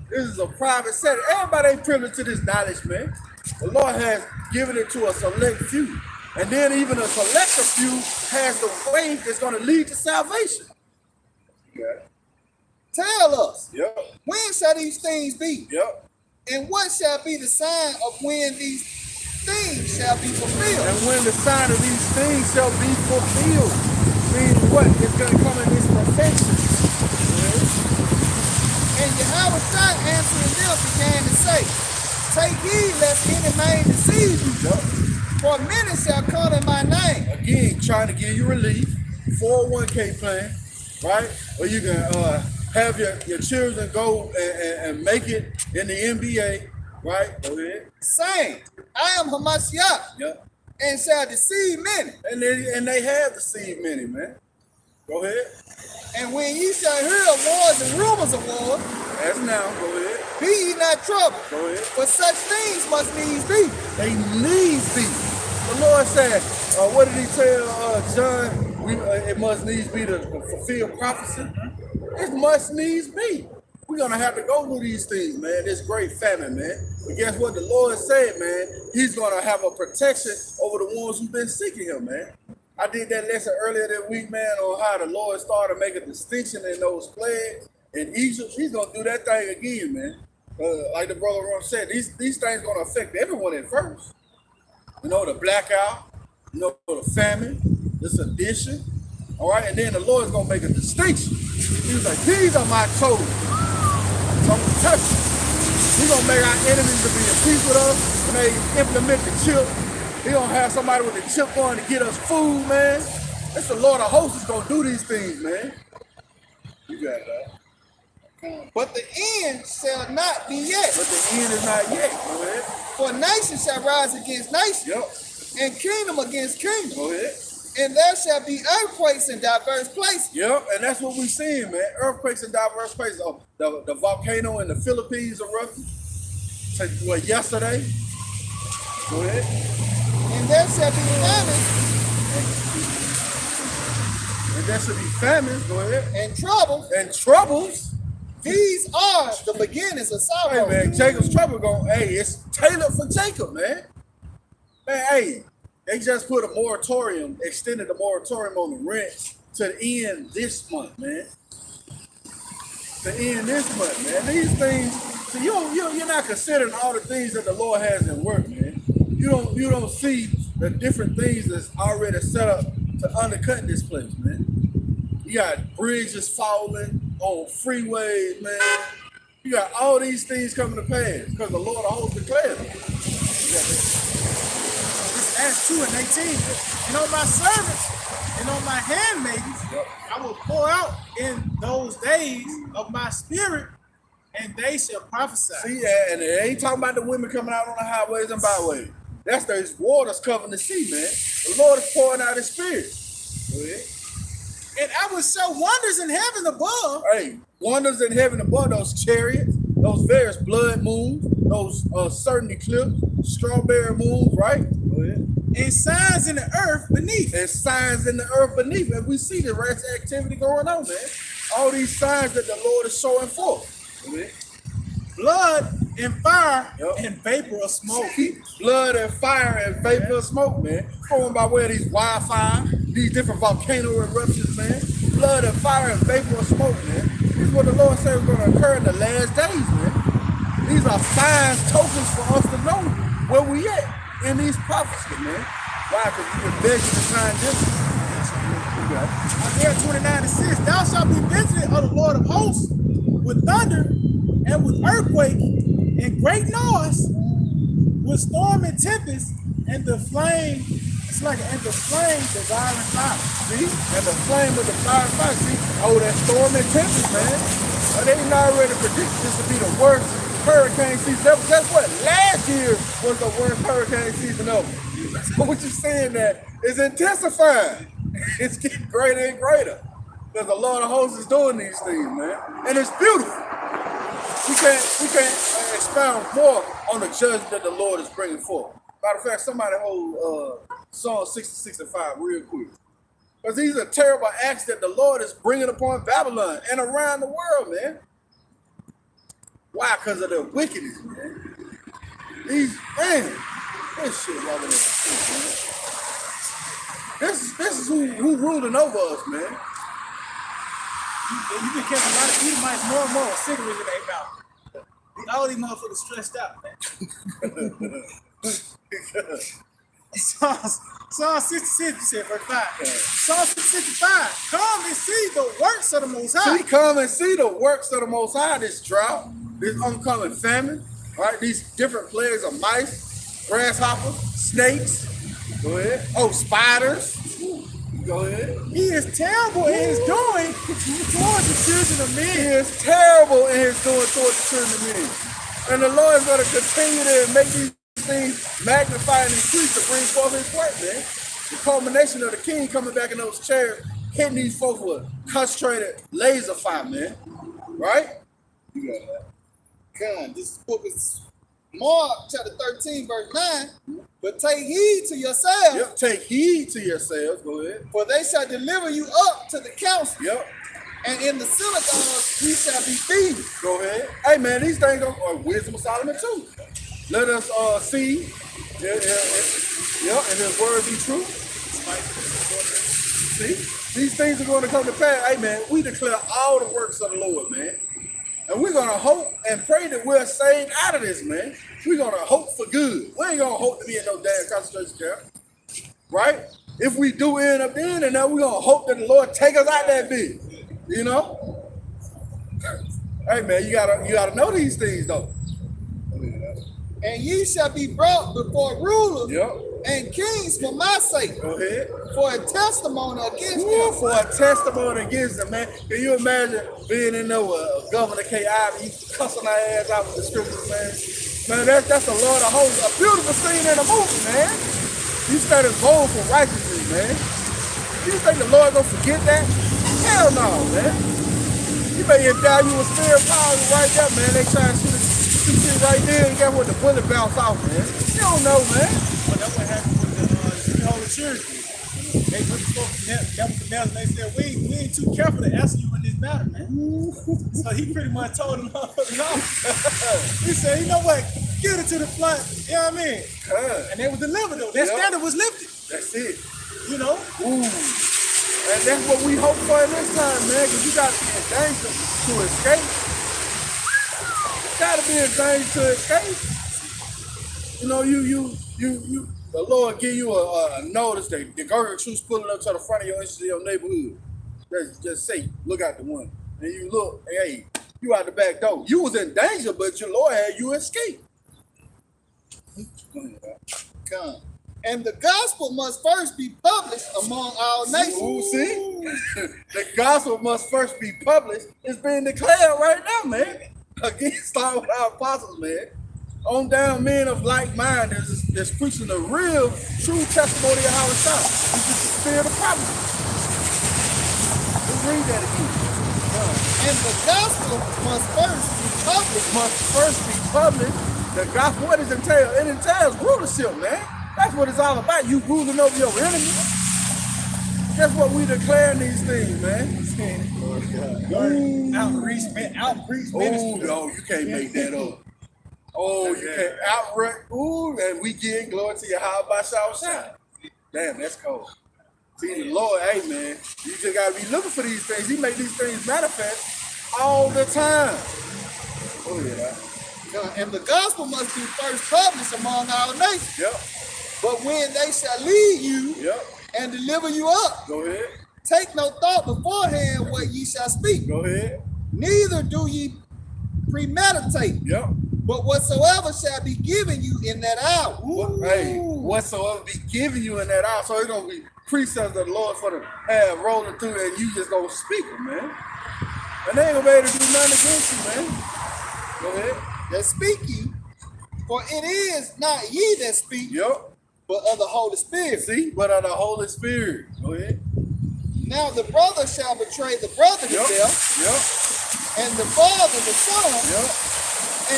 This is a private setting. Everybody ain't privileged to this knowledge, man. The Lord has given it to a select few. And then even a selected few has the way that's going to lead to salvation. Yeah. Tell us, Yep. when shall these things be? Yep. And what shall be the sign of when these things shall be fulfilled? And when the sign of these things shall be fulfilled, meaning what? It's going to come in its perfection. And Yahawashi answering them began to say, Take heed lest any man deceive you. Yep. For many shall come in my name. Again, trying to give you relief, 401k plan, right? Or you can have your children go and make it in the NBA, right? Go ahead. Saying, I am Hamashiach, Yep. and shall deceive many. And they have deceived many, man. Go ahead. And when ye shall hear of wars and rumors of wars, As now, go ahead. be ye not troubled, Go ahead. for such things must needs be. They needs be. The Lord said, what did he tell John? It must needs be to fulfill prophecy. It must needs be. We're going to have to go through these things, man. This great famine, man. But guess what? The Lord said, man, he's going to have a protection over the ones who've been seeking him, man. I did that lesson earlier that week, man, on how the Lord started making a distinction in those plagues in Egypt. He's going to do that thing again, man. Like the brother Ron said, these things going to affect everyone at first. You know, the blackout, you know, the famine, the sedition. All right, and then the Lord's going to make a distinction. He was like, these are my chosen. So I'm going to touch them. He gonna make our enemies to be at peace with us when they implement the chip. He gonna have somebody with the chip going to get us food, man. That's the Lord of hosts is gonna do these things, man. You got that. But the end shall not be yet. But the end is not yet. Go ahead. For nation shall rise against nation, Yep. and kingdom against kingdom. Go ahead. And there shall be earthquakes in diverse places. Yep, and that's what we seeing, man. Earthquakes in diverse places. Oh, the volcano in the Philippines erupted. What, yesterday? Go ahead. And there shall be famine And there should be famines. Go ahead. and trouble. And troubles. These are the beginnings of sorrow. Hey, man, Jacob's trouble going, hey, it's tailored for Jacob, man. Man, hey, they just put a moratorium, extended the moratorium on the rent to the end this month, man. To end this month, man. These things, so you're not considering all the things that the Lord has in work, man. You don't see the different things that's already set up to undercut this place, man. You got bridges falling on freeways, man. You got all these things coming to pass because the Lord of hosts declared it. Acts 2 and 18. And on my servants and on my handmaidens, I will pour out in those days of my spirit, and they shall prophesy. See, and it ain't talking about the women coming out on the highways and byways. That's those waters covering the sea, man. The Lord is pouring out his spirit. Go ahead. And I will show wonders in heaven above. Hey, wonders in heaven above, those chariots, those various blood moons, those certain eclipse, strawberry moons, right? Go ahead. And signs in the earth beneath. And signs in the earth beneath. And we see the rest activity going on, man. All these signs that the Lord is showing forth. Go ahead. Blood and fire Yep. and vapor of smoke. Blood and fire and vapor of smoke, man. Going by way of these wildfire, these different volcano eruptions, man. Blood and fire and vapor of smoke, man. This is what the Lord said is going to occur in the last days, man. These are signs, tokens for us to know where we at in these prophecies, man. Why? Because we've been begging to find this. Isaiah 29 and 6. Thou shalt be visited of the Lord of hosts with thunder and with earthquake and great noise, with storm and tempest, and the flame. It's like and the flame devouring fire. See? And the flame of the fire. See? Oh, that storm and tempest, man. They didn't already predict this to be the worst hurricane season ever. Guess what? Last year was the worst hurricane season ever. So what you're saying that is intensifying. It's getting greater and greater. Because the Lord of hosts is doing these things, man. And it's beautiful. We can't expound more on the judgment that the Lord is bringing forth. Matter of fact, somebody hold Psalm 66 and 5 real quick. Because these are terrible acts that the Lord is bringing upon Babylon and around the world, man. Why? Because of their wickedness, man. These, man, this shit over there. This is who ruling over us, man. You've been catching a lot of Edomites more and more with cigarettes in their mouth. All these motherfuckers stressed out, man. Psalm 66, you said, verse 5. Psalm 65, come and see the works of the Most High. See, come and see the works of the Most High, this drought, this oncoming famine, right? These different plagues of mice, grasshoppers, snakes. Go ahead. Oh, spiders. Go ahead. He is terrible in his doing towards the children of men. He is terrible in his doing towards the children of men. And the Lord is going to continue to make these things magnify and increase to bring forth his work, man. The culmination of the king coming back in those chairs, hitting these folks with concentrated laser fire, man. Right? You got that. God, this book is Mark chapter 13, verse 9. But take heed to yourselves. Yep, take heed to yourselves. Go ahead. For they shall deliver you up to the council. Yep. And in the synagogues ye shall be feasted. Go ahead. Hey, man, these things are wisdom of Solomon, too. Let us see. Yeah, and his word be true. See? These things are going to come to pass. Hey, man, we declare all the works of the Lord, man. And we're going to hope and pray that we're saved out of this, man. We're going to hope for good. We ain't going to hope to be in no damn concentration camp. Right? If we do end up in, and now we're going to hope that the Lord take us out that bit. You know? Hey, man, you gotta know these things, though. And ye shall be brought before rulers Yep. and kings for my sake, Go ahead. for a testimony against Ooh, them. for a testimony against them, man. Can you imagine being in there with Governor K. Ivey cussing our ass out with the scriptures, man? Man, that's a Lord of hosts, a beautiful scene in a movie, man. You started bold for righteousness, man. You think the Lord gonna forget that? Hell no, man. You may endow you with spirit power right there, man. They try to shoot shit right there and get what the bullet bounce off, man. You don't know, man. But that's what happened with the Holy Church. They put the folks and they said, we ain't too careful to answer you in this matter, man. So he pretty much told them no. He said, you know what? Get it to the front. You know what I mean? And they were delivered though. That standard was lifted. That's it. You know? Ooh. And that's what we hope for in this time, man, because you got to be in danger to escape. You got to be in danger to escape. You know, the Lord give you a notice that the girl truth's pulling up to the front of your neighborhood. Just say, look out the window. And you look, hey, you out the back door. You was in danger, but your Lord had you escape. Come. And the gospel must first be published among all nations. Ooh, see? The gospel must first be published. It's being declared right now, man. Again, start with our apostles, man. On down men of like mind that's preaching the real, true testimony of Yahawashi. It's just the spirit of prophecy. Let's read that again. And the gospel must first be published. Must first be published. The gospel, what does it entail? It entails rulership, man. That's what it's all about. You ruling over your enemy. That's what we declare in these things, man. Outreach ministry. No, you can't make that up. Oh, you can't outright. Ooh, and we give glory to Yahawashi. Damn, that's cold. See, the Lord, hey, man, you just got to be looking for these things. He make these things manifest all the time. Oh, yeah. And the gospel must be first published among all nations. Yep. But when they shall lead you Yep. and deliver you up, Go ahead. take no thought beforehand what ye shall speak. Go ahead. Neither do ye premeditate, Yep. but whatsoever shall be given you in that hour. Hey, whatsoever be given you in that hour. So it's going to be precepts of the Lord for the have rolling through and you just going to speak them, man. And they ain't going to be able to do nothing against you, man. Go ahead. That speak ye, for it is not ye that speak, Yep. but of the Holy Spirit. See, but of the Holy Spirit. Go ahead. Now the brother shall betray the brother to death, Yep. and the father the son, Yep.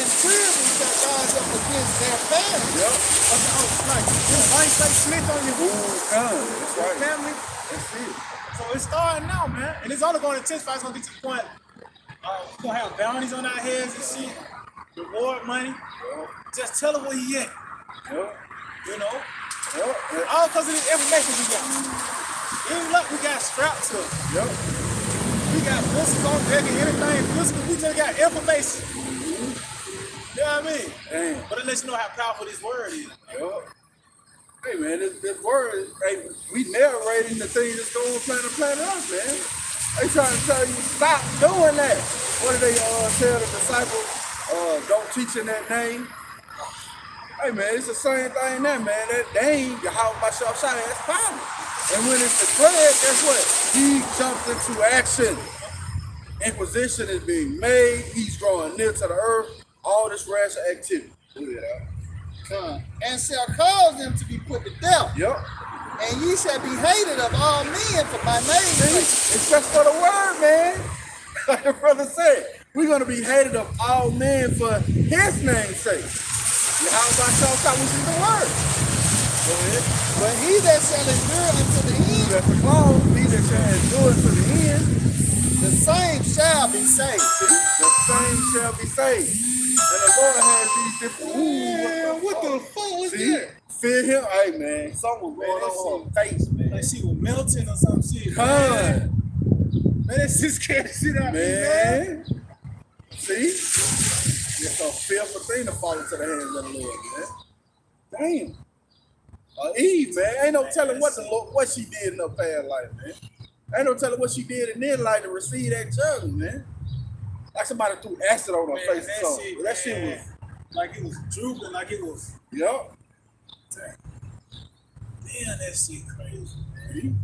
and children shall rise up against their parents. Yep. Like, why you say snitch on your Ooh, that's right. family? That's it. So it's starting now, man. And it's only going to intensify. It's going to get to the point we're going to have bounties on our heads and shit. Reward money. Yep. Just tell them where he at. Yep. You know? Yep. All because of this information we got. Ain't like we got strapped to it. Yep. We got pistols on deck and anything physical. We just got information. You know what I mean? Damn. But it lets you know how powerful this word is. Yep. Hey, man, this word, hey, we narrating the things that's going on planet Earth, man. They trying to tell you, stop doing that. What do they tell the disciples? Don't teach in that name. Hey, man, it's the same thing there, man. That name, Yahawashi, that's power. And when it's declared, guess what? He jumps into action. Inquisition is being made. He's drawing near to the earth. All this rash of activity. And shall cause them to be put to death. Yep. And ye shall be hated of all men for my name's See, sake. it's just for the word, man. Like the brother said, we're going to be hated of all men for his name's sake. Yahawashi, which is the word. Go ahead. But he that shall endure unto the end, That's the clause. He that shall endure to the end, the same shall be saved. see, the same shall be saved. And the Lord has these different. Man, what the fuck was See, that? fear him. Hey, man, something was going on her face, man. Like she was melting or some shit. Come Man, on, that shit scared the shit out of me, man. man. See? It's a fearful thing to fall into the hands of the Lord, man. Damn. Eve, man. Ain't no telling what she did in her past life, man. Ain't no telling what she did in this life to receive that judgment, man. Like somebody threw acid on her Man, face that or something. shit, But that shit man. was like it was drooping, like it was. Yup. Damn, that shit crazy.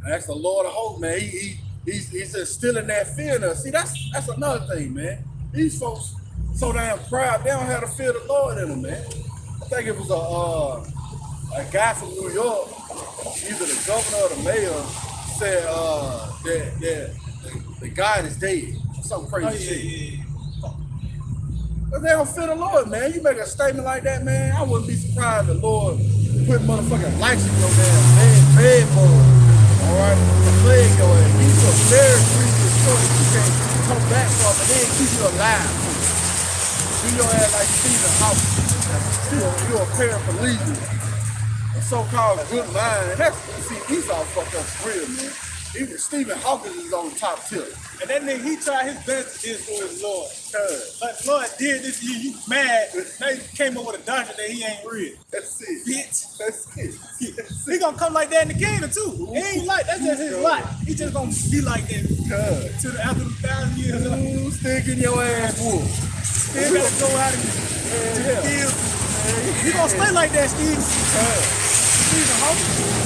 That's the Lord of hope, man. He's instilling that fear in us. See, that's another thing, man. These folks so damn proud, they don't have the fear of the Lord in them, man. I think it was a guy from New York, either the governor or the mayor, said that the God is dead. Something crazy shit. Yeah. But they don't fear the Lord, man. You make a statement like that, man, I wouldn't be surprised the Lord put motherfucking lights in your damn bed for all right? Plague your ass. He's a very grievous choice. You can't come back from and then keep you alive. Do your ass like Stephen Hawking. You're a paraplegic. A so-called good mind. And that's, see, he's all fucked up for real, man. Even Stephen Hawking is on the top tip. And that nigga, he tried his best to this for his Lord. But Lord did this to you mad. Now you came up with a doctrine that he ain't real. That's it. Bitch. That's it. He gonna come like that in the kingdom too. He ain't like, that's just his life. He just gonna be like that till after the 1,000 years. Ooh, stick in your ass, wolf. Still gotta go out and to the field. You gonna stay like that, Steve. Stephen Hawking.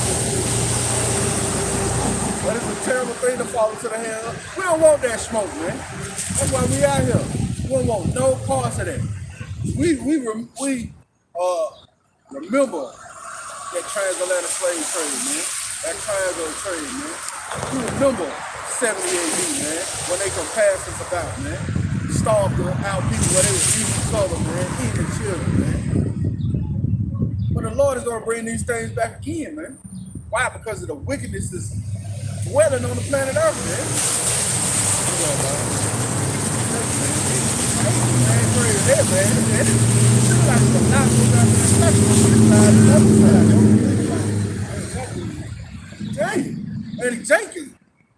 But it's a terrible thing to fall into the hand of. We don't want that smoke, man. That's why we out here. We don't want no parts of that. We remember that transatlantic slave trade, man. That triangle trade, man. We remember 70 AD, man, when they come pass us about, man. Starved out people where they was eating each other, man, eating children, man. But the Lord is gonna bring these things back again, man. Why? Because of the wickedness is dwelling on the planet Earth, man.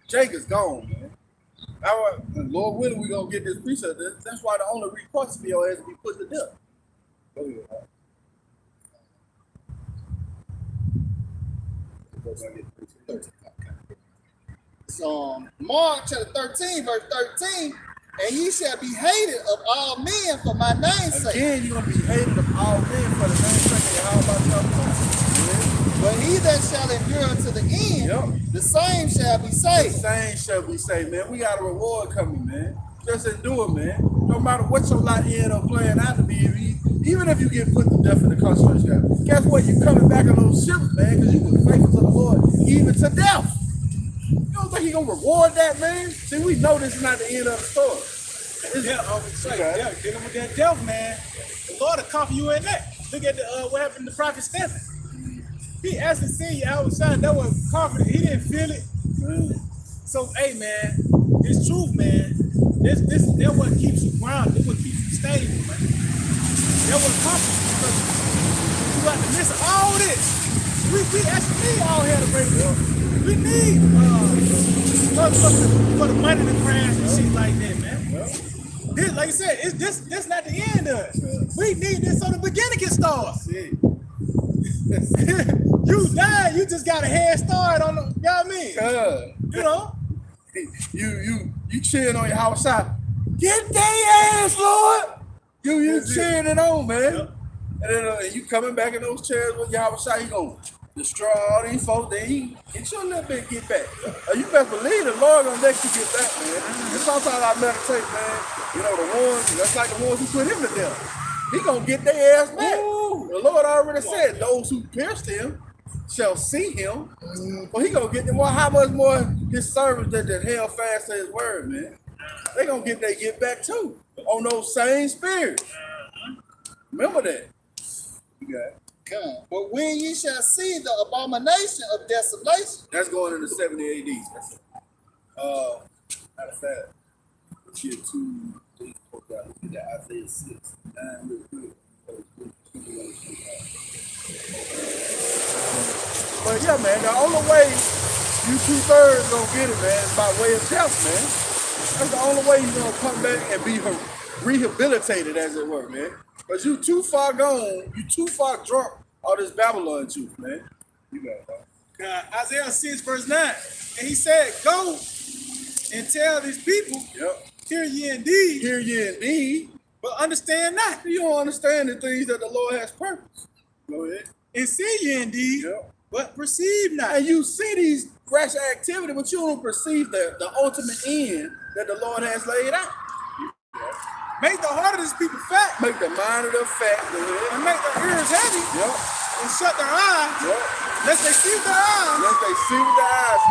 Jake is gone, man. Lord willing, we gonna get this precept. That's why the only recourse for your ass to be put to death. Go ahead, man. Mark chapter 13, verse 13, and ye shall be hated of all men for my name's sake. Again, you're going to be hated of all men for the name's sake. How about y'all? But he that shall endure unto the end, the same shall be saved. The same shall be saved, man. We got a reward coming, man. Just endure, man. No matter what your life end up playing out to be, even if you get put to death in the concentration camp, guess what? You're coming back on those ships, man, because you were faithful to the Lord, even to death. You don't think he's going to reward that, man? See, we know this is not the end of the story. Dealing with that death, man. The Lord will comfort you in that. Look at what happened to Prophet Stephen. He actually seen Yahawashi. That was confident. He didn't feel it. So, hey, man, this truth, man, that's what keeps you grounded. That's what keeps you stable, man. That's what comforts you. Because throughout the midst of all this, we actually need all hell to break up. We need for the money to crash and shit like that, man. This, like I said, this not the end of it. We need this so the beginning can start. You died, you just got a head start on the, you know what I mean? You know? You cheering on your house side. Get their ass, Lord! You cheering it on, man. Yep. And then you coming back in those chairs with Yahawashi, he gonna destroy all these folks, then he get you a little bit get back. You best believe the Lord gonna let you get back, man. And sometimes I meditate, man. You know, the ones, that's like the ones who put him to death. He gonna get their ass back. Ooh. The Lord already said, those who pierced him shall see him. Well, he gonna get them. Well, how much more his servants that held fast to his word, man? They gonna get their get back too on those same spirits. Remember that. You got it. But when ye shall see the abomination of desolation, that's going into 70 AD. That's matter of fact, year 2, Isaiah 6, 9, real quick. But yeah, man, the only way you 2/3 gonna get it, man, is by way of death, man. That's the only way you're gonna come back and be rehabilitated, as it were, man. Because you too far gone, you too far drunk all this Babylon truth, man. You got it. Isaiah 6, verse 9. And he said, go and tell these people, hear ye indeed. Hear ye indeed. But understand not. You don't understand the things that the Lord has purpose. Go ahead. And see ye indeed, Yep. but perceive not. And you see these rash activity, but you don't perceive the ultimate end that the Lord has laid out. Make the heart of these people fat, Make the mind of the fat. Go ahead. and make their ears heavy, Yep. and shut their eyes, Yep. lest they see with their eyes. Unless they see with their eyes.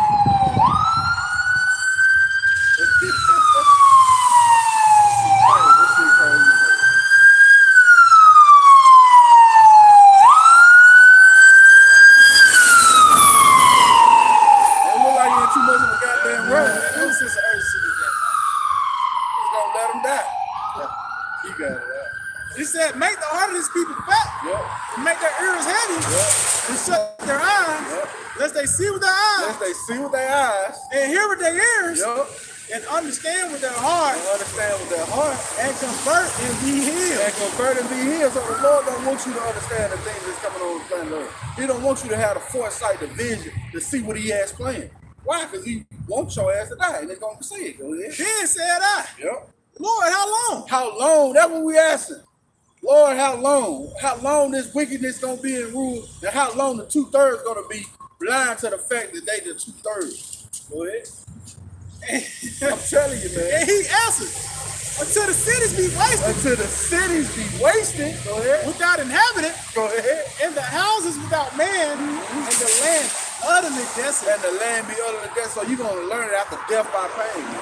Don't look like you're in too much of a goddamn rush. Who's this urgency with that? Just gonna let them die. You got it. He said, make the heart of these people fat, Yep. and make their ears heavy, Yep. and shut their eyes, Yep. lest they see with their eyes, Unless they see with their eyes. and hear with their ears, Yep. and understand with their heart, And understand with their heart. and convert and be healed. And convert and be healed. So the Lord don't want you to understand the things that's coming on the planet Earth. He don't want you to have the foresight, the vision, to see what he has planned. Why? Because he wants your ass to die, and they're going to see it. Go ahead. Then said I, Yep. Lord, how long? How long? That's what we asking. Lord, how long? How long this wickedness going to be in rule, and how long the 2/3 going to be blind to the fact that they the 2/3? Go ahead. I'm telling you, man. And he answered, until the cities be wasted, Until the cities be wasted. Go ahead. without inhabitant, Go ahead. and the houses without man, and the land utterly desolate. And the land be utterly dead. So you're gonna learn it after death by pain, man.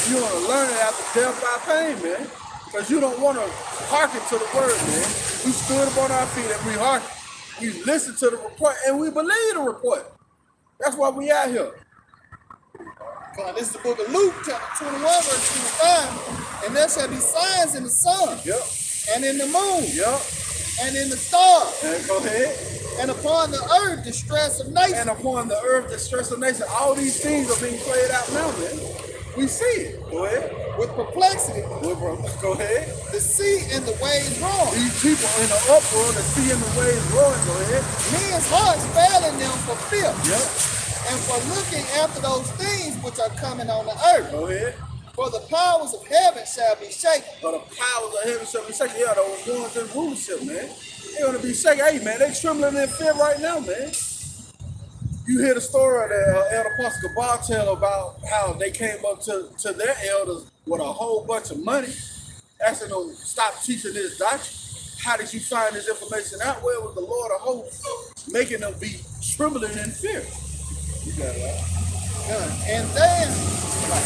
You're gonna learn it after death by pain, man. Because you don't want to hearken to the word, man. We stood up on our feet and we hearken. We listened to the report and we believe the report. That's why we out here. This is the book of Luke, chapter 21, verse 25. And there shall be signs in the sun, Yep. and in the moon, Yep. and in the stars, And go ahead. and upon the earth distress of nations. And upon the earth, the stress of nation. All these things are being played out now, man. We see it. Go ahead. With perplexity, Go ahead. the sea and the waves roar. These people in the uproar, the sea and the waves roaring. Go ahead. Men's hearts failing them for fear, Yep. and for looking after those things which are coming on the earth. Go ahead. For the powers of heaven shall be shaken. But the powers of heaven shall be shaken. Yeah, those ones in rulership, man. They're gonna be shaken. Hey, man, they trembling in fear right now, man. You hear the story that Elder Pastor Gabar tell about how they came up to their elders with a whole bunch of money, asking them to stop teaching this doctrine. How did you find this information out? Well, it was the Lord of hosts making them be trembling in fear. You got it right. And then shall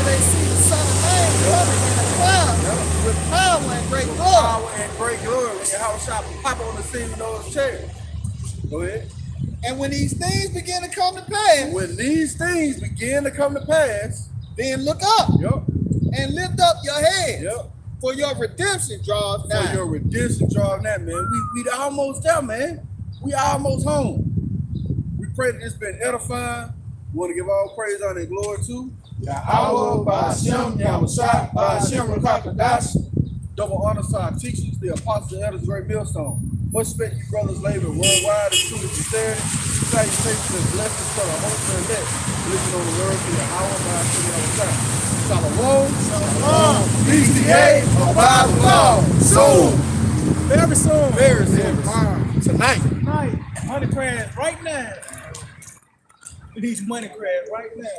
they see the Son of Man coming in a cloud with power and great glory. Power and great glory when Yahawashi pop on the scene with those chairs. Go ahead. And when these things begin to come to pass, When these things begin to come to pass, then look up yep, and lift up your head, yep, for your redemption draws for nigh. your redemption drawing that, man. We almost there, man. We almost home. We pray that it's been edifying. We want to give all praise, honor, and glory to Yahawah, bahasham, Yahawashi, bahasham, qadash. double honor to our teachers, the apostles, the elders, great millstone. Much respect, you brothers labor worldwide and truly sincerity. Salutations and blessings to the host and elect. Listen on the word to Yahawah, bahasham, Yahawashi. Shalom. BTA, abide long. Soon. Very soon. Very soon. Tonight. Tonight, money crabs right now. We need money crabs right now.